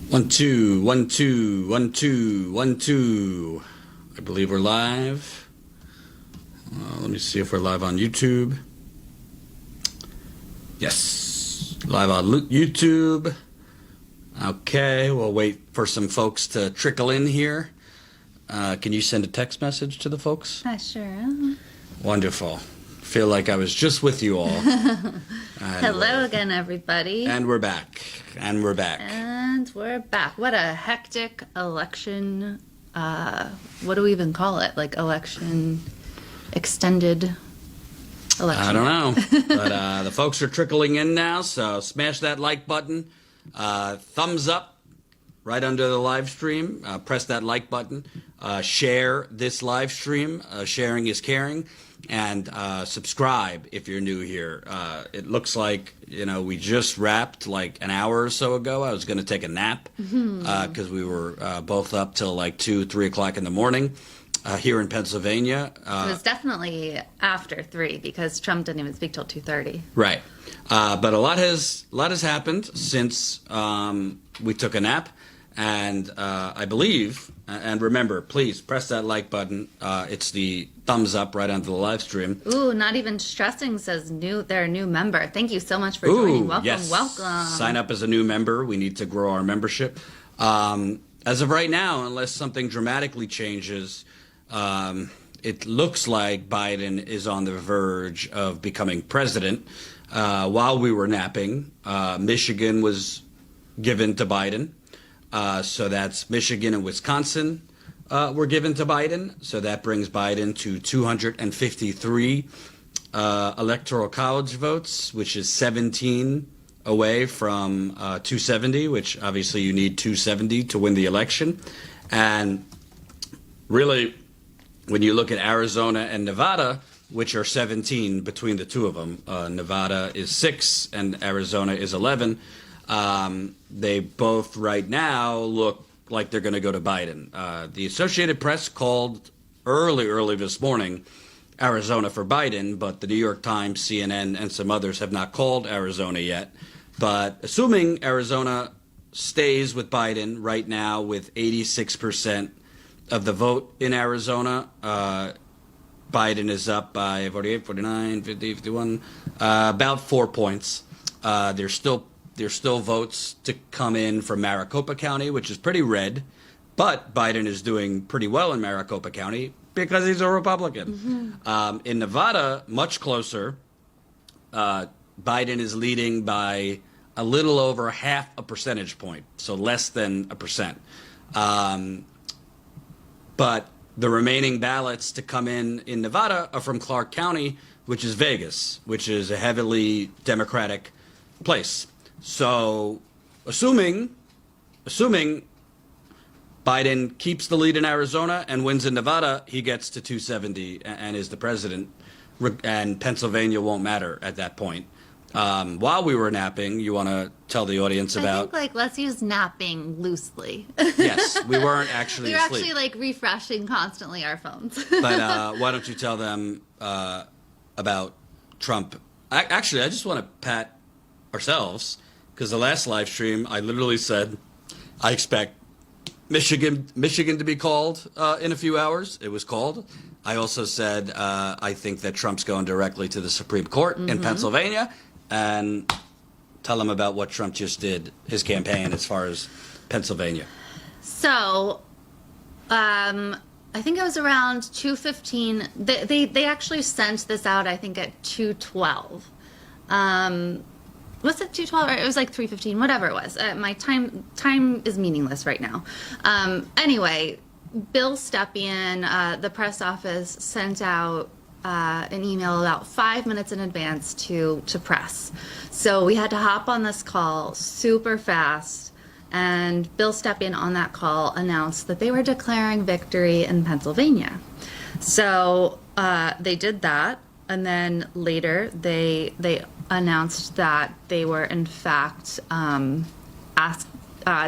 1, 2, 1, 2, 1, 2, 1, 2. I believe we're live. Let me see if we're live on YouTube. Yes, live on YouTube. Okay, we'll wait for some folks to trickle in here. Can you send a text message to the folks? Sure. Wonderful. Feel like I was just with you all. Hello again, everybody. And we're back. And we're back. And we're back. What a hectic election. What do we even call it? Like election, extended election. I don't know. But the folks are trickling in now, so smash that like button. Thumbs up right under the live stream. Press that like button. Share this live stream. Sharing is caring. And subscribe if you're new here. It looks like, we just wrapped like an hour or so ago. I was going to take a nap because we were both up till like 2, 3 o'clock in the morning here in Pennsylvania. It was definitely after 3 because Trump didn't even speak till 2:30. Right. But a lot has happened since we took a nap. And I believe, and remember, please press that like button. It's the thumbs up right onto the live stream. Ooh, Not Even Stressing says they're a new member. Thank you so much for joining. Welcome, yes. welcome. Sign up as a new member. We need to grow our membership. As of right now, unless something dramatically changes, it looks like Biden is on the verge of becoming president. While we were napping, Michigan was given to Biden. So that's Michigan and Wisconsin were given to Biden. So that brings Biden to 253 electoral college votes, which is 17 away from 270, which obviously you need 270 to win the election. And really, when you look at Arizona and Nevada, which are 17 between the two of them, Nevada is 6 and Arizona is 11. They both right now look like they're going to go to Biden. The Associated Press called early this morning Arizona for Biden, but the New York Times, CNN, and some others have not called Arizona yet. But assuming Arizona stays with Biden right now with 86% of the vote in Arizona, Biden is up by 48, 49, 50, 51, about 4 points. There's still votes to come in from Maricopa County, which is pretty red, but Biden is doing pretty well in Maricopa County because he's a Republican. Mm-hmm. In Nevada, much closer, Biden is leading by a little over half a percentage point, so less than 1%. But the remaining ballots to come in Nevada are from Clark County, which is Vegas, which is a heavily Democratic place. So, assuming Biden keeps the lead in Arizona and wins in Nevada, he gets to 270 and is the president, and Pennsylvania won't matter at that point. While we were napping, you want to tell the audience about... I think, let's use napping loosely. Yes, we weren't actually asleep. We were actually, refreshing constantly our phones. But why don't you tell them about Trump? Actually, I just want to pat ourselves, because the last live stream, I literally said, I expect Michigan to be called in a few hours. It was called. I also said I think that Trump's going directly to the Supreme Court in Pennsylvania, and tell them about what Trump just did, his campaign as far as Pennsylvania. So, I think it was around 2:15. They actually sent this out, I think, at 2:12. Was it 2:12 or it was like 3:15, whatever it was. My time is meaningless right now. Anyway, Bill Stepien, the press office, sent out an email about 5 minutes in advance to press. So we had to hop on this call super fast, and Bill Stepien on that call announced that they were declaring victory in Pennsylvania. So they did that, and then later they announced that they were in fact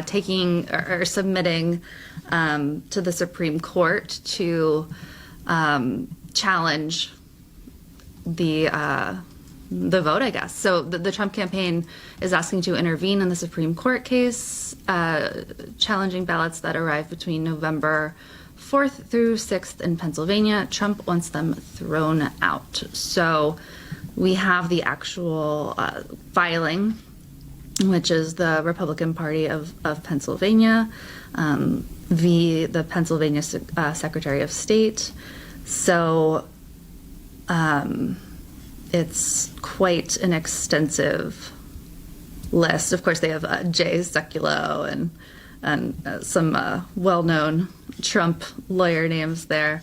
taking or submitting to the Supreme Court to challenge the the vote, I guess. So the Trump campaign is asking to intervene in the Supreme Court case, challenging ballots that arrive between November 4th through 6th in Pennsylvania. Trump wants them thrown out. So we have the actual filing, which is the Republican Party of Pennsylvania, the Pennsylvania Secretary of State. So it's quite an extensive list. Of course, they have Jay Sekulow and some well-known Trump lawyer names there,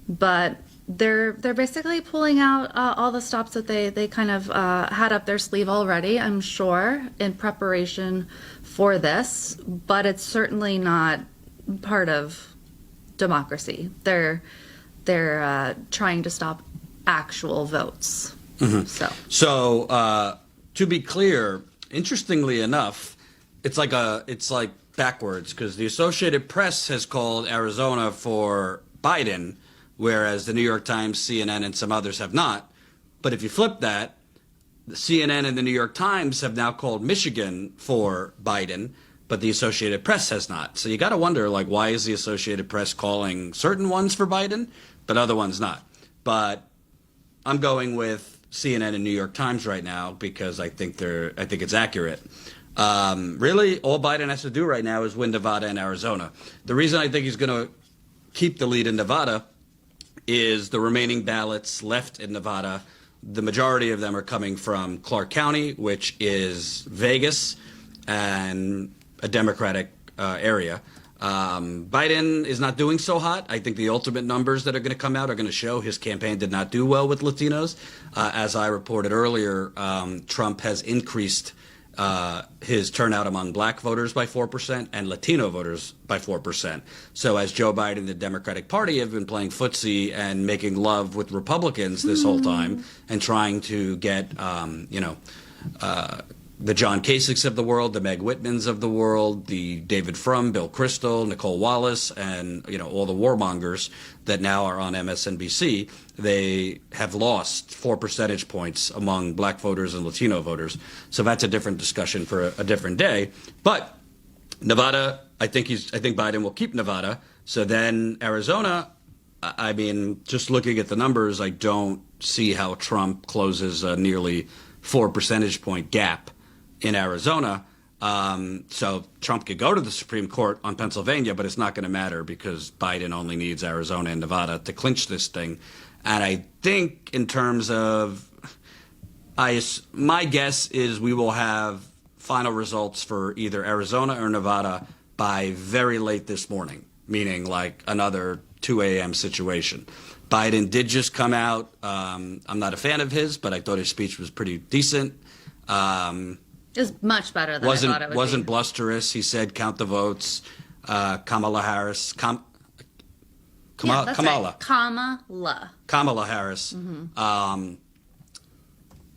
but they're basically pulling out all the stops that they kind of had up their sleeve already, I'm sure, in preparation for this. But it's certainly not part of democracy. They're trying to stop actual votes. Mm-hmm. So to be clear, interestingly enough, it's like backwards, because the Associated Press has called Arizona for Biden, whereas the New York Times, CNN, and some others have not. But if you flip that, the CNN and the New York Times have now called Michigan for Biden, but the Associated Press has not. So you got to wonder, like, why is the Associated Press calling certain ones for Biden, but other ones not? But I'm going with CNN and New York Times right now because I think it's accurate. Really, all Biden has to do right now is win Nevada and Arizona. The reason I think he's going to keep the lead in Nevada is the remaining ballots left in Nevada. The majority of them are coming from Clark County, which is Vegas and a Democratic area. Biden is not doing so hot. I think the ultimate numbers that are going to come out are going to show his campaign did not do well with Latinos. As I reported earlier, Trump has increased his turnout among black voters by 4% and Latino voters by 4%. So as Joe Biden and the Democratic Party have been playing footsie and making love with Republicans this whole time and trying to get, the John Kasichs of the world, the Meg Whitmans of the world, the David Frum, Bill Kristol, Nicole Wallace, and all the warmongers that now are on MSNBC, they have lost 4 percentage points among black voters and Latino voters. So that's a different discussion for a different day. But Nevada, I think Biden will keep Nevada. So then Arizona, I mean, just looking at the numbers, I don't see how Trump closes a nearly 4 percentage point gap in Arizona. So Trump could go to the Supreme Court on Pennsylvania, but it's not going to matter because Biden only needs Arizona and Nevada to clinch this thing. And I think in terms of, my guess is we will have final results for either Arizona or Nevada by very late this morning, meaning like another 2 a.m. situation. Biden did just come out. I'm not a fan of his, but I thought his speech was pretty decent. It was much better than I thought it would wasn't be. Blusterous. He said, count the votes. Kamala Harris. Kamala Harris. Mm-hmm.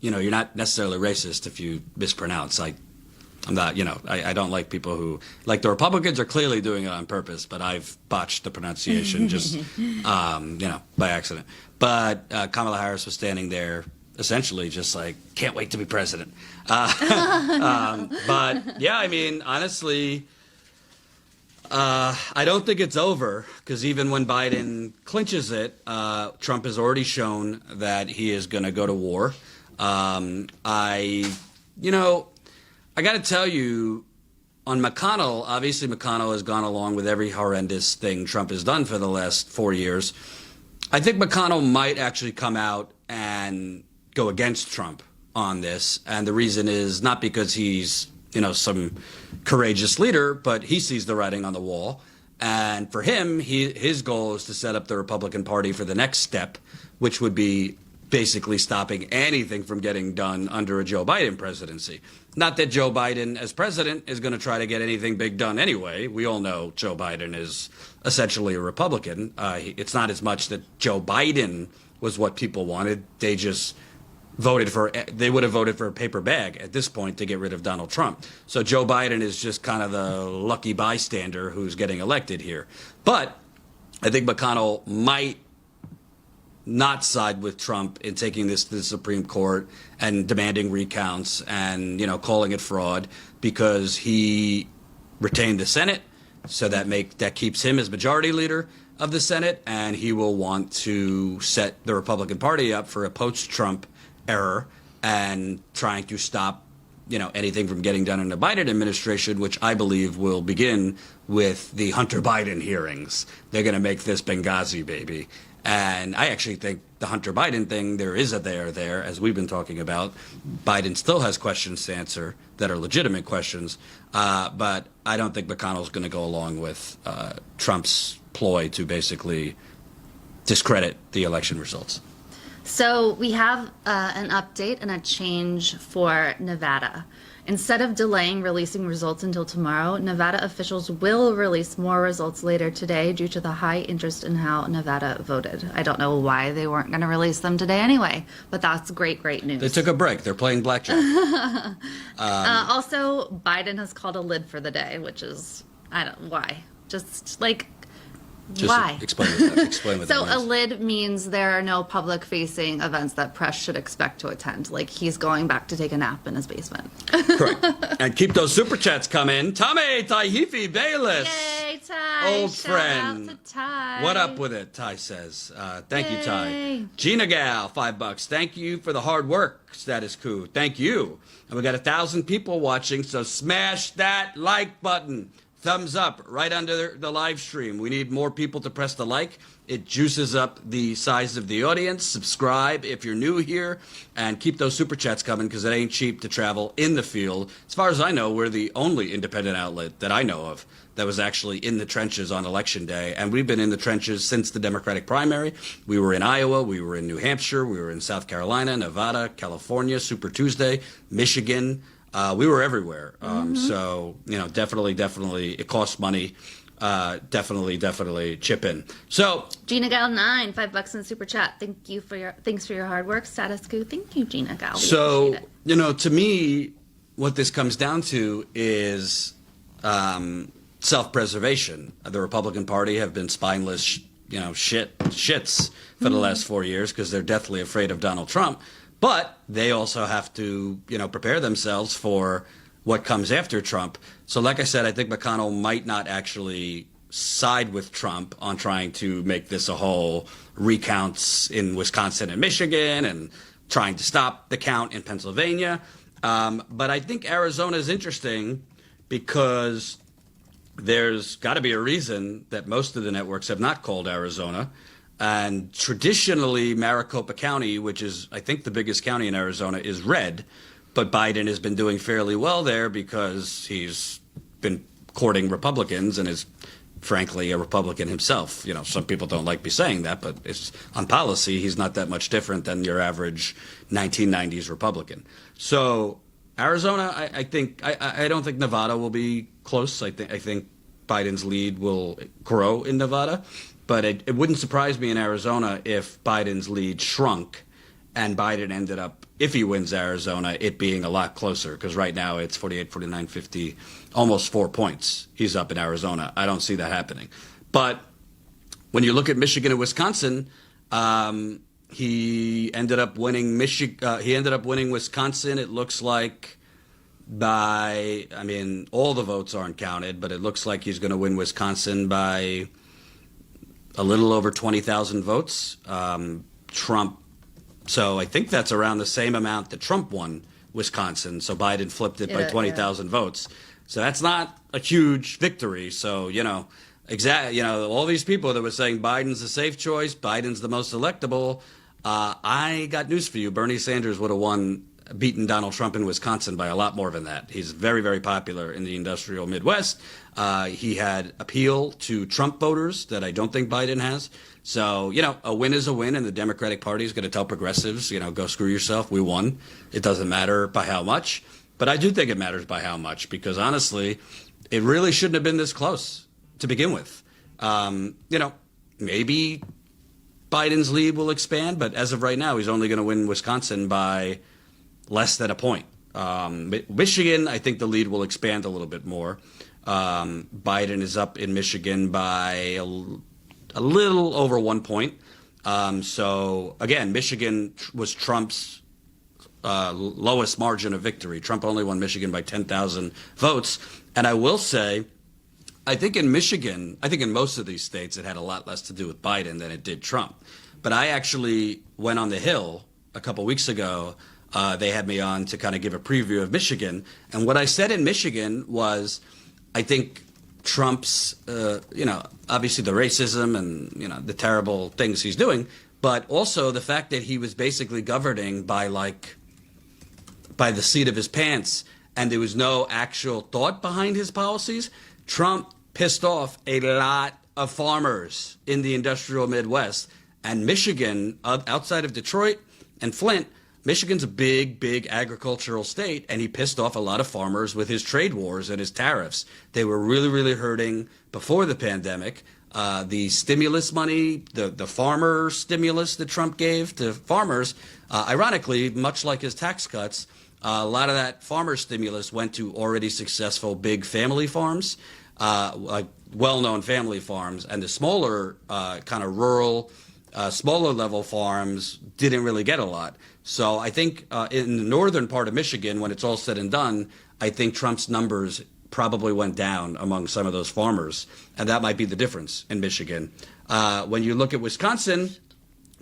You're not necessarily racist if you mispronounce. I'm not, I don't like people who, like the Republicans are clearly doing it on purpose, but I've botched the pronunciation just, by accident. But Kamala Harris was standing there essentially just like, can't wait to be president. But yeah, I mean, honestly, I don't think it's over because even when Biden clinches it, Trump has already shown that he is going to go to war. I got to tell you, on McConnell, obviously McConnell has gone along with every horrendous thing Trump has done for the last 4 years. I think McConnell might actually come out and go against Trump on this. And the reason is not because he's, some courageous leader, but he sees the writing on the wall. And for him, his goal is to set up the Republican Party for the next step, which would be basically stopping anything from getting done under a Joe Biden presidency. Not that Joe Biden as president is going to try to get anything big done anyway. We all know Joe Biden is essentially a Republican. It's not as much that Joe Biden was what people wanted. They just they would have voted for a paper bag at this point to get rid of Donald Trump. So Joe Biden is just kind of the lucky bystander who's getting elected here. But I think McConnell might not side with Trump in taking this to the Supreme Court and demanding recounts and, calling it fraud, because he retained the Senate. So that keeps him as majority leader of the Senate, and he will want to set the Republican Party up for a post-Trump era and trying to stop anything from getting done in the Biden administration, which I believe will begin with the Hunter Biden hearings. They're going to make this Benghazi baby. And I actually think the Hunter Biden thing, there is a there, as we've been talking about. Biden still has questions to answer that are legitimate questions. But I don't think McConnell's going to go along with Trump's ploy to basically discredit the election results. So we have an update and a change for Nevada. Instead of delaying releasing results until tomorrow, Nevada officials will release more results later today due to the high interest in how Nevada voted. I don't know why they weren't going to release them today anyway, but that's great news. They took a break. They're playing blackjack. Also, Biden has called a lid for the day, which is, why? Why? Explain what that means. So a lid means there are no public-facing events that press should expect to attend. Like he's going back to take a nap in his basement. Correct. And keep those super chats coming. Tommy Taihifi Bayless. Yay, Ty. Old Shout friend. out to Ty. What up with it, Ty says. Thank you, Ty. Yay. Gina Gal, $5. Thank you for the hard work, Status Coup. Thank you. And we got 1,000 people watching, so smash that like button. Thumbs up right under the live stream. We need more people to press the like. It juices up the size of the audience. Subscribe if you're new here, and keep those super chats coming, because it ain't cheap to travel in the field. As far as I know, we're the only independent outlet that I know of that was actually in the trenches on Election Day, and we've been in the trenches since the Democratic primary. We were in Iowa, we were in New Hampshire, we were in South Carolina, Nevada, California, Super Tuesday, Michigan. We were everywhere. So, definitely, it costs money. Definitely chip in. So, Gina Gal 9, $5 in the super chat. Thanks for your hard work. Status Coup. Thank you, Gina Gal. So, to me, what this comes down to is self-preservation. The Republican Party have been spineless, shits for the last 4 years because they're deathly afraid of Donald Trump. But they also have to, prepare themselves for what comes after Trump. So like I said, I think McConnell might not actually side with Trump on trying to make this a whole recounts in Wisconsin and Michigan and trying to stop the count in Pennsylvania. But I think Arizona is interesting because there's got to be a reason that most of the networks have not called Arizona. And traditionally, Maricopa County, which is, I think, the biggest county in Arizona, is red. But Biden has been doing fairly well there because he's been courting Republicans and is, frankly, a Republican himself. Some people don't like me saying that, but it's on policy, he's not that much different than your average 1990s Republican. So Arizona, I don't think Nevada will be close. I think Biden's lead will grow in Nevada. But it wouldn't surprise me in Arizona if Biden's lead shrunk and Biden ended up, if he wins Arizona, it being a lot closer. Because right now it's 48, 49, 50, almost 4 points. He's up in Arizona. I don't see that happening. But when you look at Michigan and Wisconsin, he ended up winning Wisconsin. It looks like all the votes aren't counted, but it looks like he's going to win Wisconsin by a little over 20,000 votes. Trump, so I think that's around the same amount that Trump won Wisconsin. So Biden flipped it by 20,000 votes. So that's not a huge victory. So, all these people that were saying Biden's a safe choice, Biden's the most electable. I got news for you. Bernie Sanders would have beaten Donald Trump in Wisconsin by a lot more than that. He's very, very popular in the industrial Midwest. He had appeal to Trump voters that I don't think Biden has. So, a win is a win, and the Democratic Party is going to tell progressives, go screw yourself. We won. It doesn't matter by how much. But I do think it matters by how much because, honestly, it really shouldn't have been this close to begin with. Maybe Biden's lead will expand, but as of right now, he's only going to win Wisconsin by less than a point. Michigan, I think the lead will expand a little bit more. Biden is up in Michigan by a little over 1 point. So again, Michigan was Trump's lowest margin of victory. Trump only won Michigan by 10,000 votes. And I will say, I think in Michigan, I think in most of these states, it had a lot less to do with Biden than it did Trump. But I actually went on the Hill a couple weeks ago. They had me on to kind of give a preview of Michigan. And what I said in Michigan was, I think Trump's, obviously the racism and, the terrible things he's doing, but also the fact that he was basically governing by the seat of his pants, and there was no actual thought behind his policies. Trump pissed off a lot of farmers in the industrial Midwest, and Michigan, outside of Detroit and Flint, Michigan's a big, big agricultural state, and he pissed off a lot of farmers with his trade wars and his tariffs. They were really, really hurting before the pandemic. The stimulus money, the farmer stimulus that Trump gave to farmers, ironically, much like his tax cuts, a lot of that farmer stimulus went to already successful big family farms, like well-known family farms, and the smaller kind of rural, smaller level farms didn't really get a lot. So I think in the northern part of Michigan, when it's all said and done, I think Trump's numbers probably went down among some of those farmers, and that might be the difference in Michigan. When you look at Wisconsin,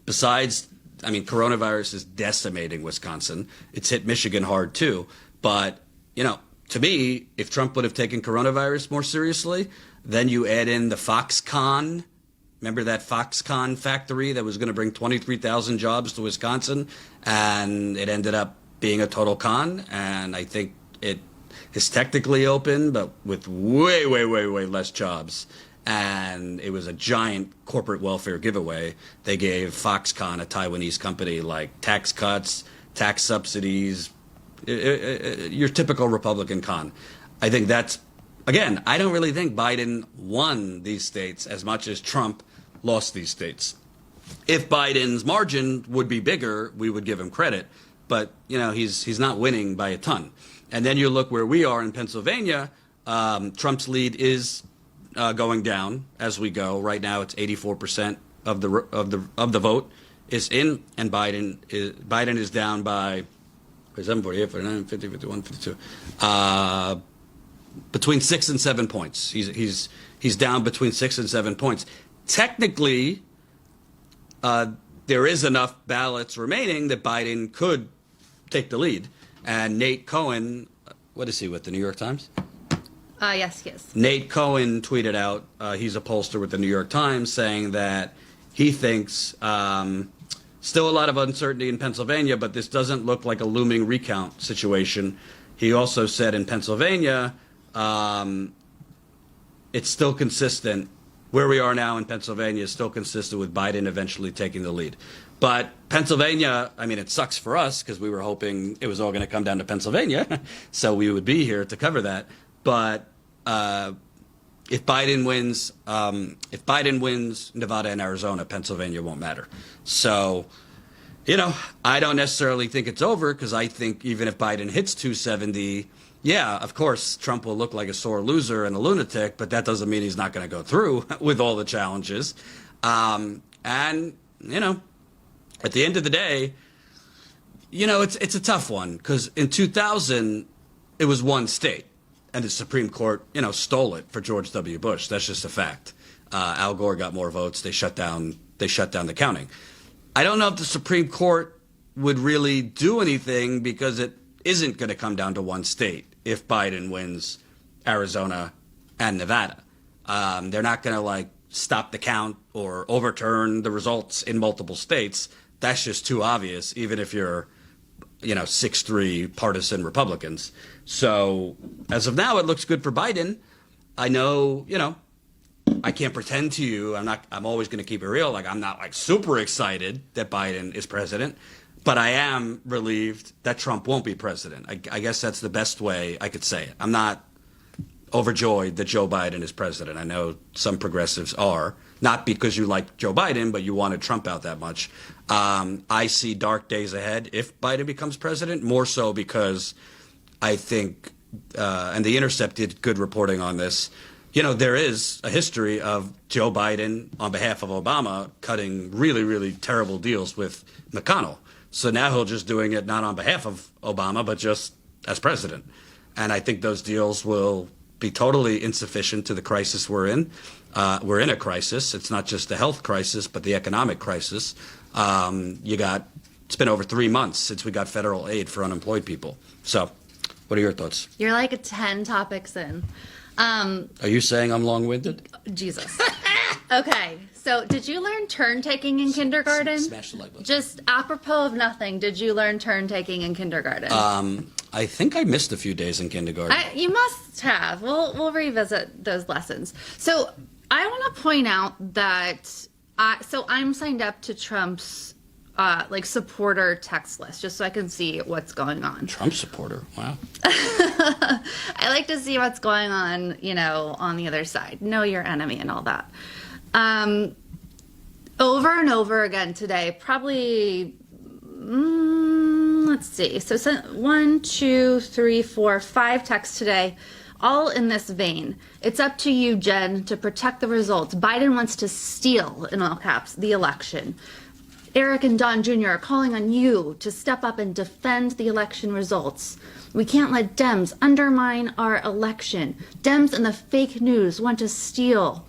besides, coronavirus is decimating Wisconsin. It's hit Michigan hard too. But, to me, if Trump would have taken coronavirus more seriously, then you add in the Foxconn. Remember that Foxconn factory that was going to bring 23,000 jobs to Wisconsin, and it ended up being a total con. And I think it is technically open, but with way, way, way, way less jobs. And it was a giant corporate welfare giveaway. They gave Foxconn, a Taiwanese company, like tax cuts, tax subsidies, your typical Republican con. I think that's, again, I don't really think Biden won these states as much as Trump lost these states. If Biden's margin would be bigger, we would give him credit. But, he's not winning by a ton. And then you look where we are in Pennsylvania, Trump's lead is going down as we go. Right now, it's 84% of the vote is in, and Biden is down by 47, 48, 49, 50, 51, 52, between 6 and 7 points. He's down between 6 and 7 points. Technically, there is enough ballots remaining that Biden could take the lead. And Nate Cohen, what is he with, the New York Times? Yes. Nate Cohen tweeted out, he's a pollster with the New York Times, saying that he thinks still a lot of uncertainty in Pennsylvania, but this doesn't look like a looming recount situation. He also said in Pennsylvania, it's still consistent. Where we are now in Pennsylvania is still consistent with Biden eventually taking the lead. But Pennsylvania, it sucks for us because we were hoping it was all going to come down to Pennsylvania, so we would be here to cover that. But if Biden wins Nevada and Arizona, Pennsylvania won't matter. So, I don't necessarily think it's over, because I think even if Biden hits 270, yeah, of course, Trump will look like a sore loser and a lunatic, but that doesn't mean he's not going to go through with all the challenges. And, at the end of the day, it's a tough one, because in 2000, it was one state. And the Supreme Court, stole it for George W. Bush. That's just a fact. Al Gore got more votes. They shut down the counting. I don't know if the Supreme Court would really do anything, because it isn't going to come down to one state if Biden wins Arizona and Nevada. They're not going to stop the count or overturn the results in multiple states. That's just too obvious, even if you're 6'3" partisan Republicans. So as of now, it looks good for Biden. I know, I can't pretend to you. I'm always going to keep it real. I'm not super excited that Biden is president, but I am relieved that Trump won't be president. I guess that's the best way I could say it. I'm not overjoyed that Joe Biden is president. I know some progressives are, not because you like Joe Biden, but you wanted Trump out that much. I see dark days ahead if Biden becomes president, more so because I think, and The Intercept did good reporting on this, there is a history of Joe Biden, on behalf of Obama, cutting really, really terrible deals with McConnell. So now he'll just doing it not on behalf of Obama, but just as president. And I think those deals will be totally insufficient to the crisis we're in. We're in a crisis. It's not just the health crisis, but the economic crisis. It's been over 3 months since we got federal aid for unemployed people. So what are your thoughts? You're like 10 topics in. Are you saying I'm long-winded? Jesus. Okay, so did you learn turn-taking in kindergarten? Smash the like button. Just apropos of nothing, did you learn turn-taking in kindergarten? I think I missed a few days in kindergarten. You must have. We'll revisit those lessons. So I want to point out that I'm signed up to Trump's supporter text list just so I can see what's going on. Trump supporter. Wow. I like to see what's going on, on the other side. Know your enemy and all that. Over and over again today, probably, let's see. So 1, 2, 3, 4, 5 texts today, all in this vein. It's up to you, Jen, to protect the results. Biden wants to steal, in all caps, the election. Eric and Don Jr. are calling on you to step up and defend the election results. We can't let Dems undermine our election. Dems and the fake news want to steal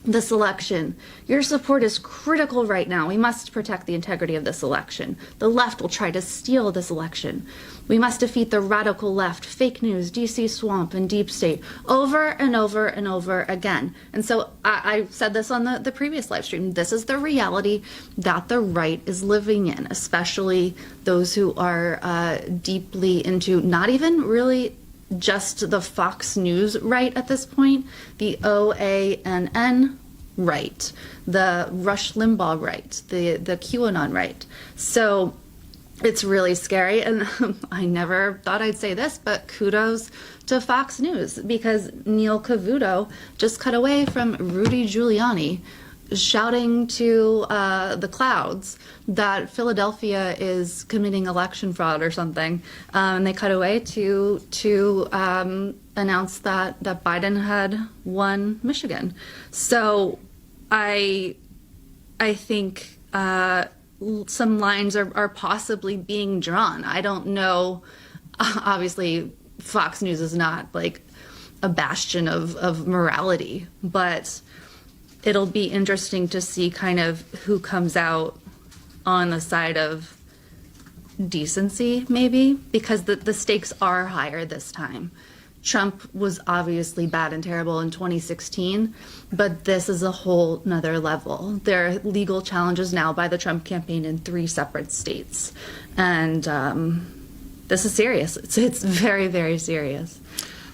this election. Your support is critical right now. We must protect the integrity of this election. The left will try to steal this election. We must defeat the radical left, fake news, DC swamp, and deep state over and over and over again. And so I said this on the previous live stream. This is the reality that the right is living in, especially those who are deeply into not even really just the Fox News right at this point, the OANN right, the Rush Limbaugh right, the QAnon right. So it's really scary, and I never thought I'd say this, but kudos to Fox News, because Neil Cavuto just cut away from Rudy Giuliani shouting to the clouds that Philadelphia is committing election fraud or something. And they cut away to announce that Biden had won Michigan. So I think some lines are possibly being drawn. I don't know. Obviously, Fox News is not like a bastion of morality, but it'll be interesting to see kind of who comes out on the side of decency, maybe, because the stakes are higher this time. Trump was obviously bad and terrible in 2016, but this is a whole nother level. There are legal challenges now by the Trump campaign in 3 separate states. And this is serious. It's very, very serious.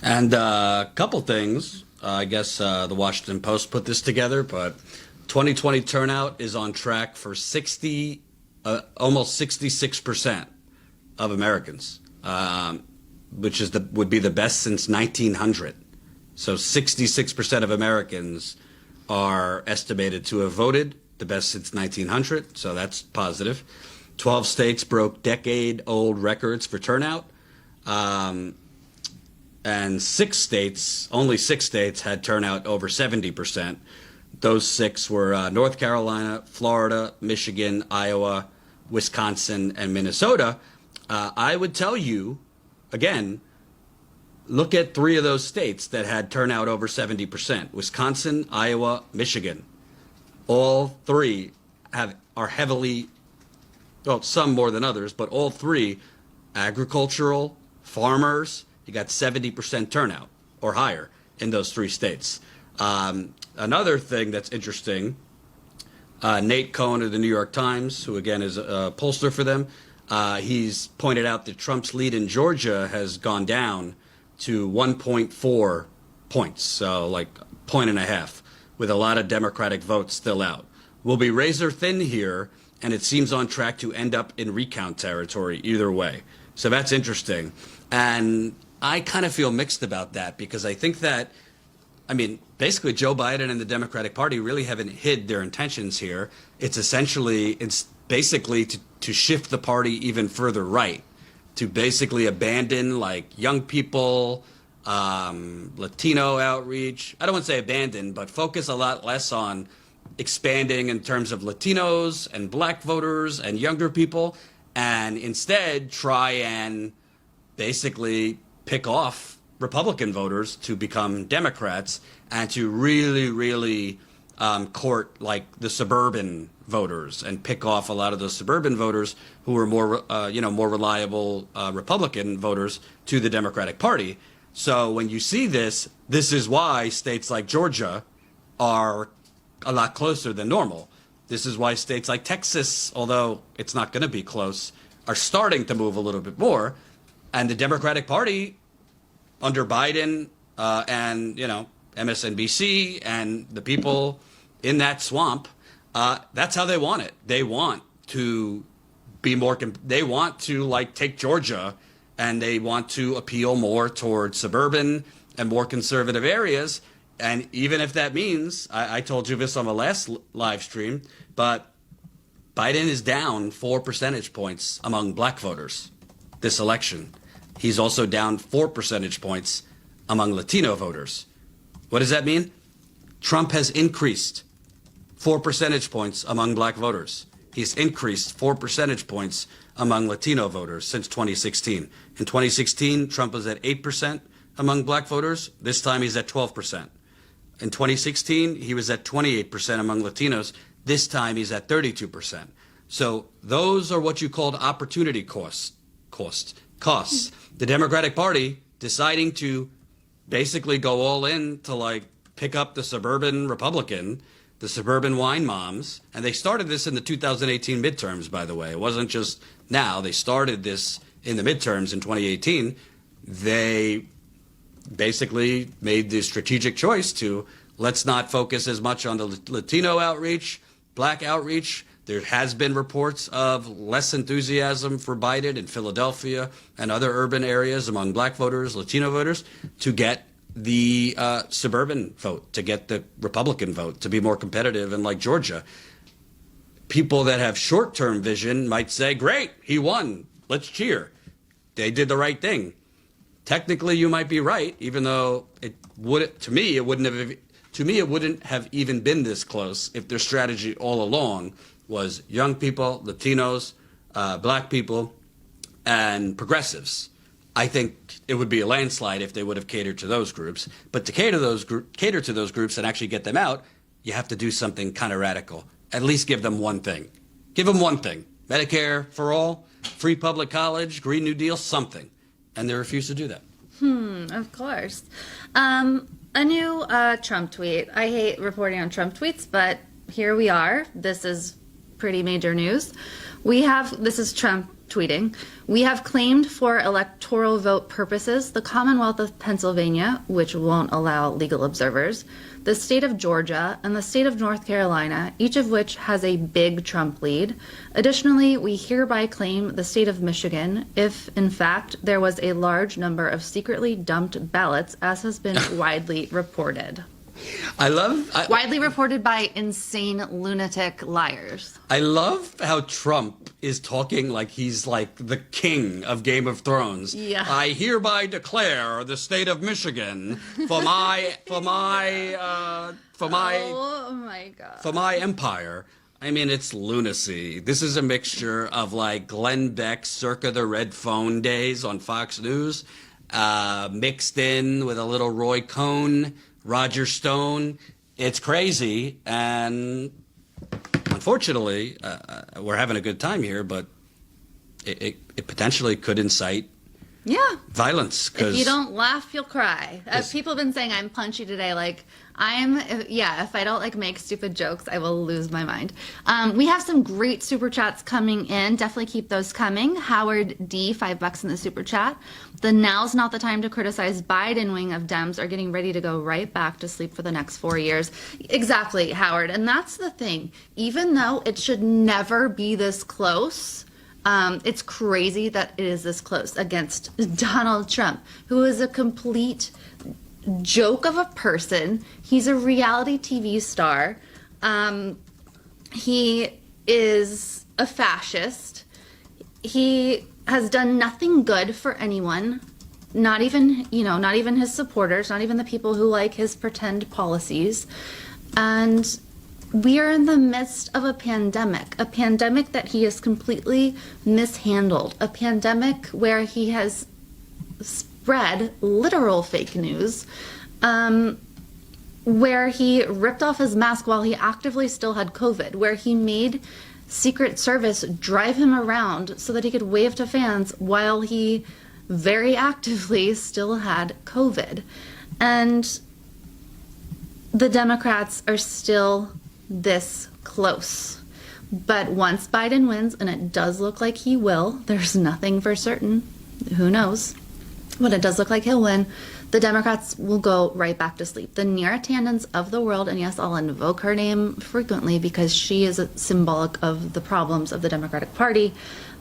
And a couple things. I guess the Washington Post put this together, but 2020 turnout is on track for almost 66% of Americans, which would be the best since 1900. So 66% of Americans are estimated to have voted, the best since 1900. So that's positive. 12 states broke decade-old records for turnout. And only 6 states had turnout over 70%. Those 6 were North Carolina, Florida, Michigan, Iowa, Wisconsin, and Minnesota. I would tell you, again, look at 3 of those states that had turnout over 70%. Wisconsin, Iowa, Michigan. All 3 are heavily, well, some more than others, but all 3 agricultural, farmers. You got 70% turnout or higher in those 3 states. Another thing that's interesting, Nate Cohn of the New York Times, who again is a pollster for them, he's pointed out that Trump's lead in Georgia has gone down to 1.4 points, so like 1.5, with a lot of Democratic votes still out. We'll be razor thin here, and it seems on track to end up in recount territory either way. So that's interesting. And I kind of feel mixed about that, because I think that, basically Joe Biden and the Democratic Party really haven't hid their intentions here. It's basically to shift the party even further right, to basically abandon like young people, Latino outreach. I don't want to say abandon, but focus a lot less on expanding in terms of Latinos and black voters and younger people, and instead try and basically pick off Republican voters to become Democrats and to really court like the suburban voters and pick off a lot of those suburban voters who are more more reliable Republican voters to the Democratic Party. So when you see this is why states like Georgia are a lot closer than normal. This is why states like Texas, although it's not going to be close, are starting to move a little bit more. And the Democratic Party under Biden and, MSNBC and the people in that swamp, that's how they want it. They want to be more, they want to like take Georgia, and they want to appeal more towards suburban and more conservative areas. And even if that means, I told you this on the last live stream, but Biden is down 4 percentage points among black voters this election. He's also down 4 percentage points among Latino voters. What does that mean? Trump has increased 4 percentage points among black voters. He's increased 4 percentage points among Latino voters since 2016. In 2016, Trump was at 8% among black voters. This time he's at 12%. In 2016, he was at 28% among Latinos. This time he's at 32%. So those are what you called opportunity costs. The Democratic Party deciding to basically go all in to like pick up the suburban Republican, the suburban wine moms. And they started this in the 2018 midterms, by the way. It wasn't just now. They started this in the midterms in 2018. They basically made the strategic choice to let's not focus as much on the Latino outreach, black outreach. There has been reports of less enthusiasm for Biden in Philadelphia and other urban areas among black voters, Latino voters, to get the suburban vote, to get the Republican vote, to be more competitive in like Georgia. People that have short-term vision might say, great, he won, let's cheer. They did the right thing. Technically, you might be right, even though it wouldn't have even been this close if their strategy all along was young people, Latinos, black people, and progressives. I think it would be a landslide if they would have catered to those groups. But to cater to those groups and actually get them out, you have to do something kind of radical. At least give them one thing. Give them one thing. Medicare for all, free public college, Green New Deal, something. And they refuse to do that. Of course. A new Trump tweet. I hate reporting on Trump tweets, but here we are. This is pretty major news. This is Trump tweeting. We have claimed for electoral vote purposes the Commonwealth of Pennsylvania, which won't allow legal observers, the state of Georgia, and the state of North Carolina, each of which has a big Trump lead. Additionally, we hereby claim the state of Michigan if, in fact, there was a large number of secretly dumped ballots, as has been widely reported. Widely reported by insane lunatic liars. I love how Trump is talking like he's like the king of Game of Thrones. Yeah. I hereby declare the state of Michigan for my Oh my God. for my empire. I mean, it's lunacy. This is a mixture of like Glenn Beck circa the red phone days on Fox News, mixed in with a little Roy Cohn, Roger Stone. It's crazy, and unfortunately, we're having a good time here, but it potentially could incite violence. If you don't laugh, you'll cry. People have been saying I'm punchy today. Like, if I don't make stupid jokes, I will lose my mind. We have some great super chats coming in. Definitely keep those coming. Howard D, $5 in the super chat. The now's not the time to criticize Biden wing of Dems are getting ready to go right back to sleep for the next 4 years. Exactly, Howard. And that's the thing. Even though it should never be this close, it's crazy that it is this close against Donald Trump, who is a complete joke of a person. He's a reality TV star. He is a fascist. He has done nothing good for anyone. not even, not even his supporters, not even the people who like his pretend policies. And we are in the midst of a pandemic that he has completely mishandled, a pandemic where he has spread literal fake news, where he ripped off his mask while he actively still had COVID, where he made Secret Service drive him around so that he could wave to fans while he very actively still had COVID. And the Democrats are still this close. But once Biden wins, and it does look like he will, there's nothing for certain, who knows, but it does look like he'll win, the Democrats will go right back to sleep. The Neera Tandons of the world, and yes, I'll invoke her name frequently because she is symbolic of the problems of the Democratic Party,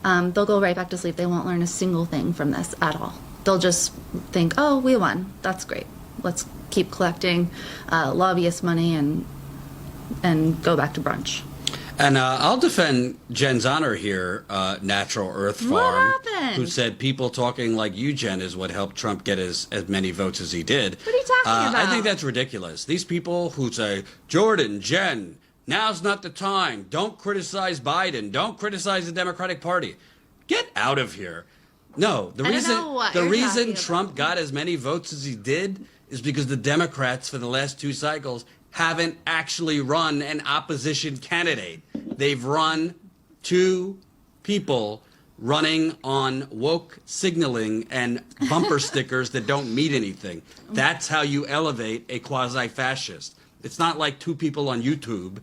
they'll go right back to sleep. They won't learn a single thing from this at all. They'll just think, oh, we won. That's great. Let's keep collecting lobbyist money and go back to brunch. And I'll defend Jenn's honor here, Natural Earth Farm, What happened? who said people talking like you, Jenn, is what helped Trump get as many votes as he did. What are you talking about? I think that's ridiculous. These people who say, Jordan, Jenn, now's not the time. Don't criticize Biden. Don't criticize the Democratic Party. Get out of here. No, the reason Trump got as many votes as he did is because the Democrats for the last 2 cycles haven't actually run an opposition candidate. They've run 2 people running on woke signaling and bumper stickers that don't mean anything. That's how you elevate a quasi-fascist. It's not like 2 people on YouTube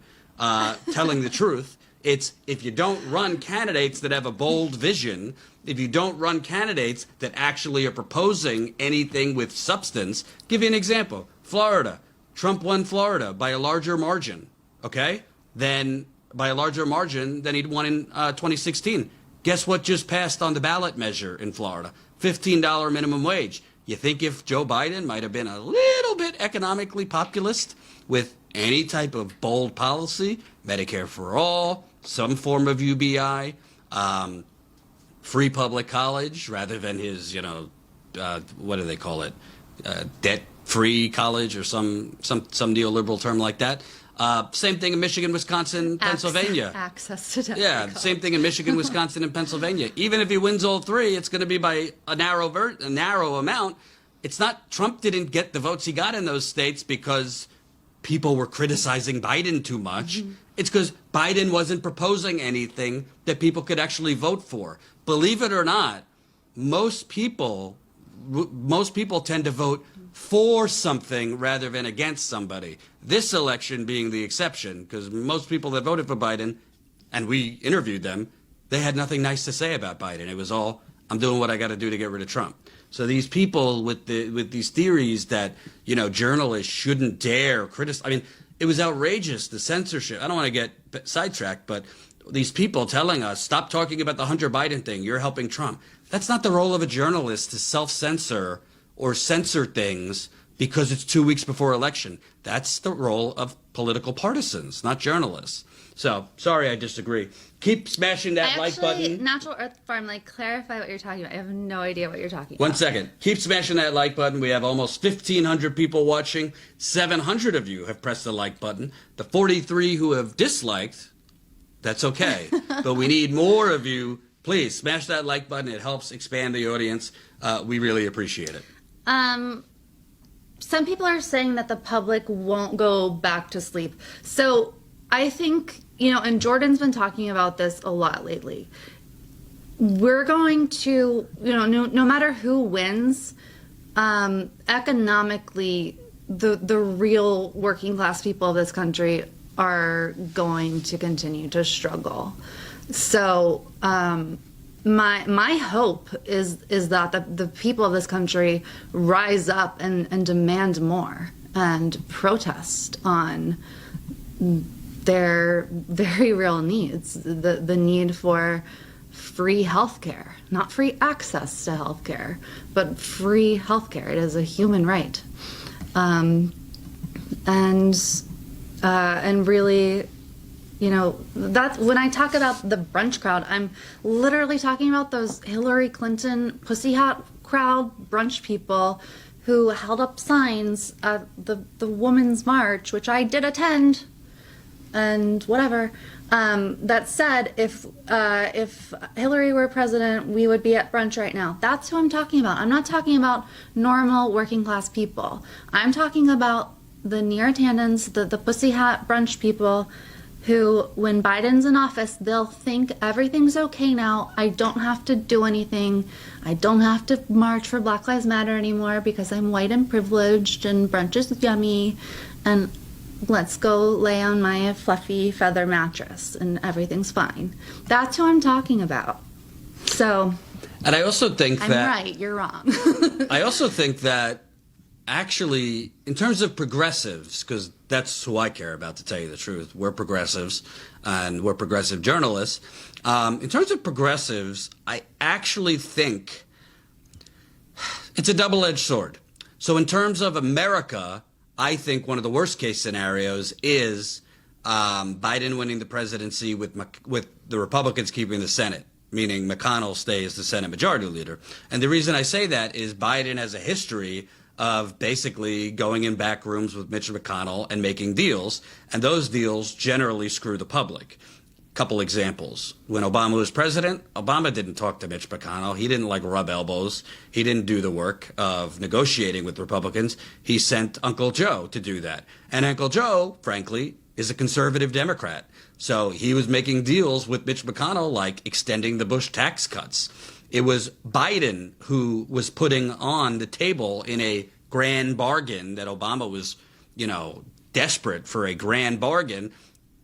telling the truth. It's if you don't run candidates that have a bold vision, if you don't run candidates that actually are proposing anything with substance. Give you an example. Florida. Trump won Florida by a larger margin, okay? By a larger margin than he'd won in 2016. Guess what just passed on the ballot measure in Florida? $15 minimum wage. You think if Joe Biden might have been a little bit economically populist with any type of bold policy, Medicare for all, some form of UBI, free public college rather than his, what do they call it, debt-free college or some neoliberal term like that. Same thing in Michigan, Wisconsin, Pennsylvania. Access to debt. Yeah, same thing in Michigan, Wisconsin, and Pennsylvania. Even if he wins all 3, it's going to be by a narrow amount. It's not Trump didn't get the votes he got in those states because people were criticizing Biden too much. Mm-hmm. It's because Biden wasn't proposing anything that people could actually vote for. Believe it or not, most people tend to vote for something rather than against somebody. This election being the exception, because most people that voted for Biden, and we interviewed them, they had nothing nice to say about Biden. It was all, I'm doing what I got to do to get rid of Trump. So these people with these theories that, journalists shouldn't dare criticize. I mean, it was outrageous, the censorship. I don't want to get sidetracked, but these people telling us, stop talking about the Hunter Biden thing, you're helping Trump. That's not the role of a journalist to self-censor or censor things because it's 2 weeks before election. That's the role of political partisans, not journalists. So, sorry, I disagree. Keep smashing that like button. Natural Earth Farm, clarify what you're talking about. I have no idea what you're talking about. 1 second. Keep smashing that like button. We have almost 1,500 people watching. 700 of you have pressed the like button. The 43 who have disliked, that's okay. But we need more of you. Please smash that like button. It helps expand the audience. We really appreciate it. Some people are saying that the public won't go back to sleep. So I think, and Jordan's been talking about this a lot lately. We're going to, no matter who wins, economically, the real working class people of this country are going to continue to struggle. So my hope is that the people of this country rise up and demand more and protest on their very real needs, the need for free healthcare, not free access to healthcare, but free healthcare. It is a human right, and really, that's when I talk about the brunch crowd, I'm literally talking about those Hillary Clinton pussy hat crowd brunch people who held up signs at the Women's March, which I did attend, and whatever, that said, if Hillary were president, we would be at brunch right now. That's who I'm talking about. I'm not talking about normal working class people. I'm talking about the Nearytandans, the pussy hat brunch people who, when Biden's in office, they'll think everything's okay now. I don't have to do anything. I don't have to march for Black Lives Matter anymore because I'm white and privileged and brunch is yummy. And let's go lay on my fluffy feather mattress and everything's fine. That's who I'm talking about. So, and I also think I'm right, you're wrong. I also think that actually, in terms of progressives, because that's who I care about, to tell you the truth, we're progressives and we're progressive journalists. In terms of progressives, I actually think it's a double-edged sword. So in terms of America, I think one of the worst case scenarios is Biden winning the presidency with the Republicans keeping the Senate, meaning McConnell stays the Senate Majority Leader. And the reason I say that is Biden has a history of basically going in back rooms with Mitch McConnell and making deals, and those deals generally screw the public. Couple examples. When Obama was president, Obama didn't talk to Mitch McConnell. He didn't rub elbows. He didn't do the work of negotiating with Republicans. He sent Uncle Joe to do that. And Uncle Joe, frankly, is a conservative Democrat. So he was making deals with Mitch McConnell, like extending the Bush tax cuts. It was Biden who was putting on the table in a grand bargain that Obama was, desperate for a grand bargain.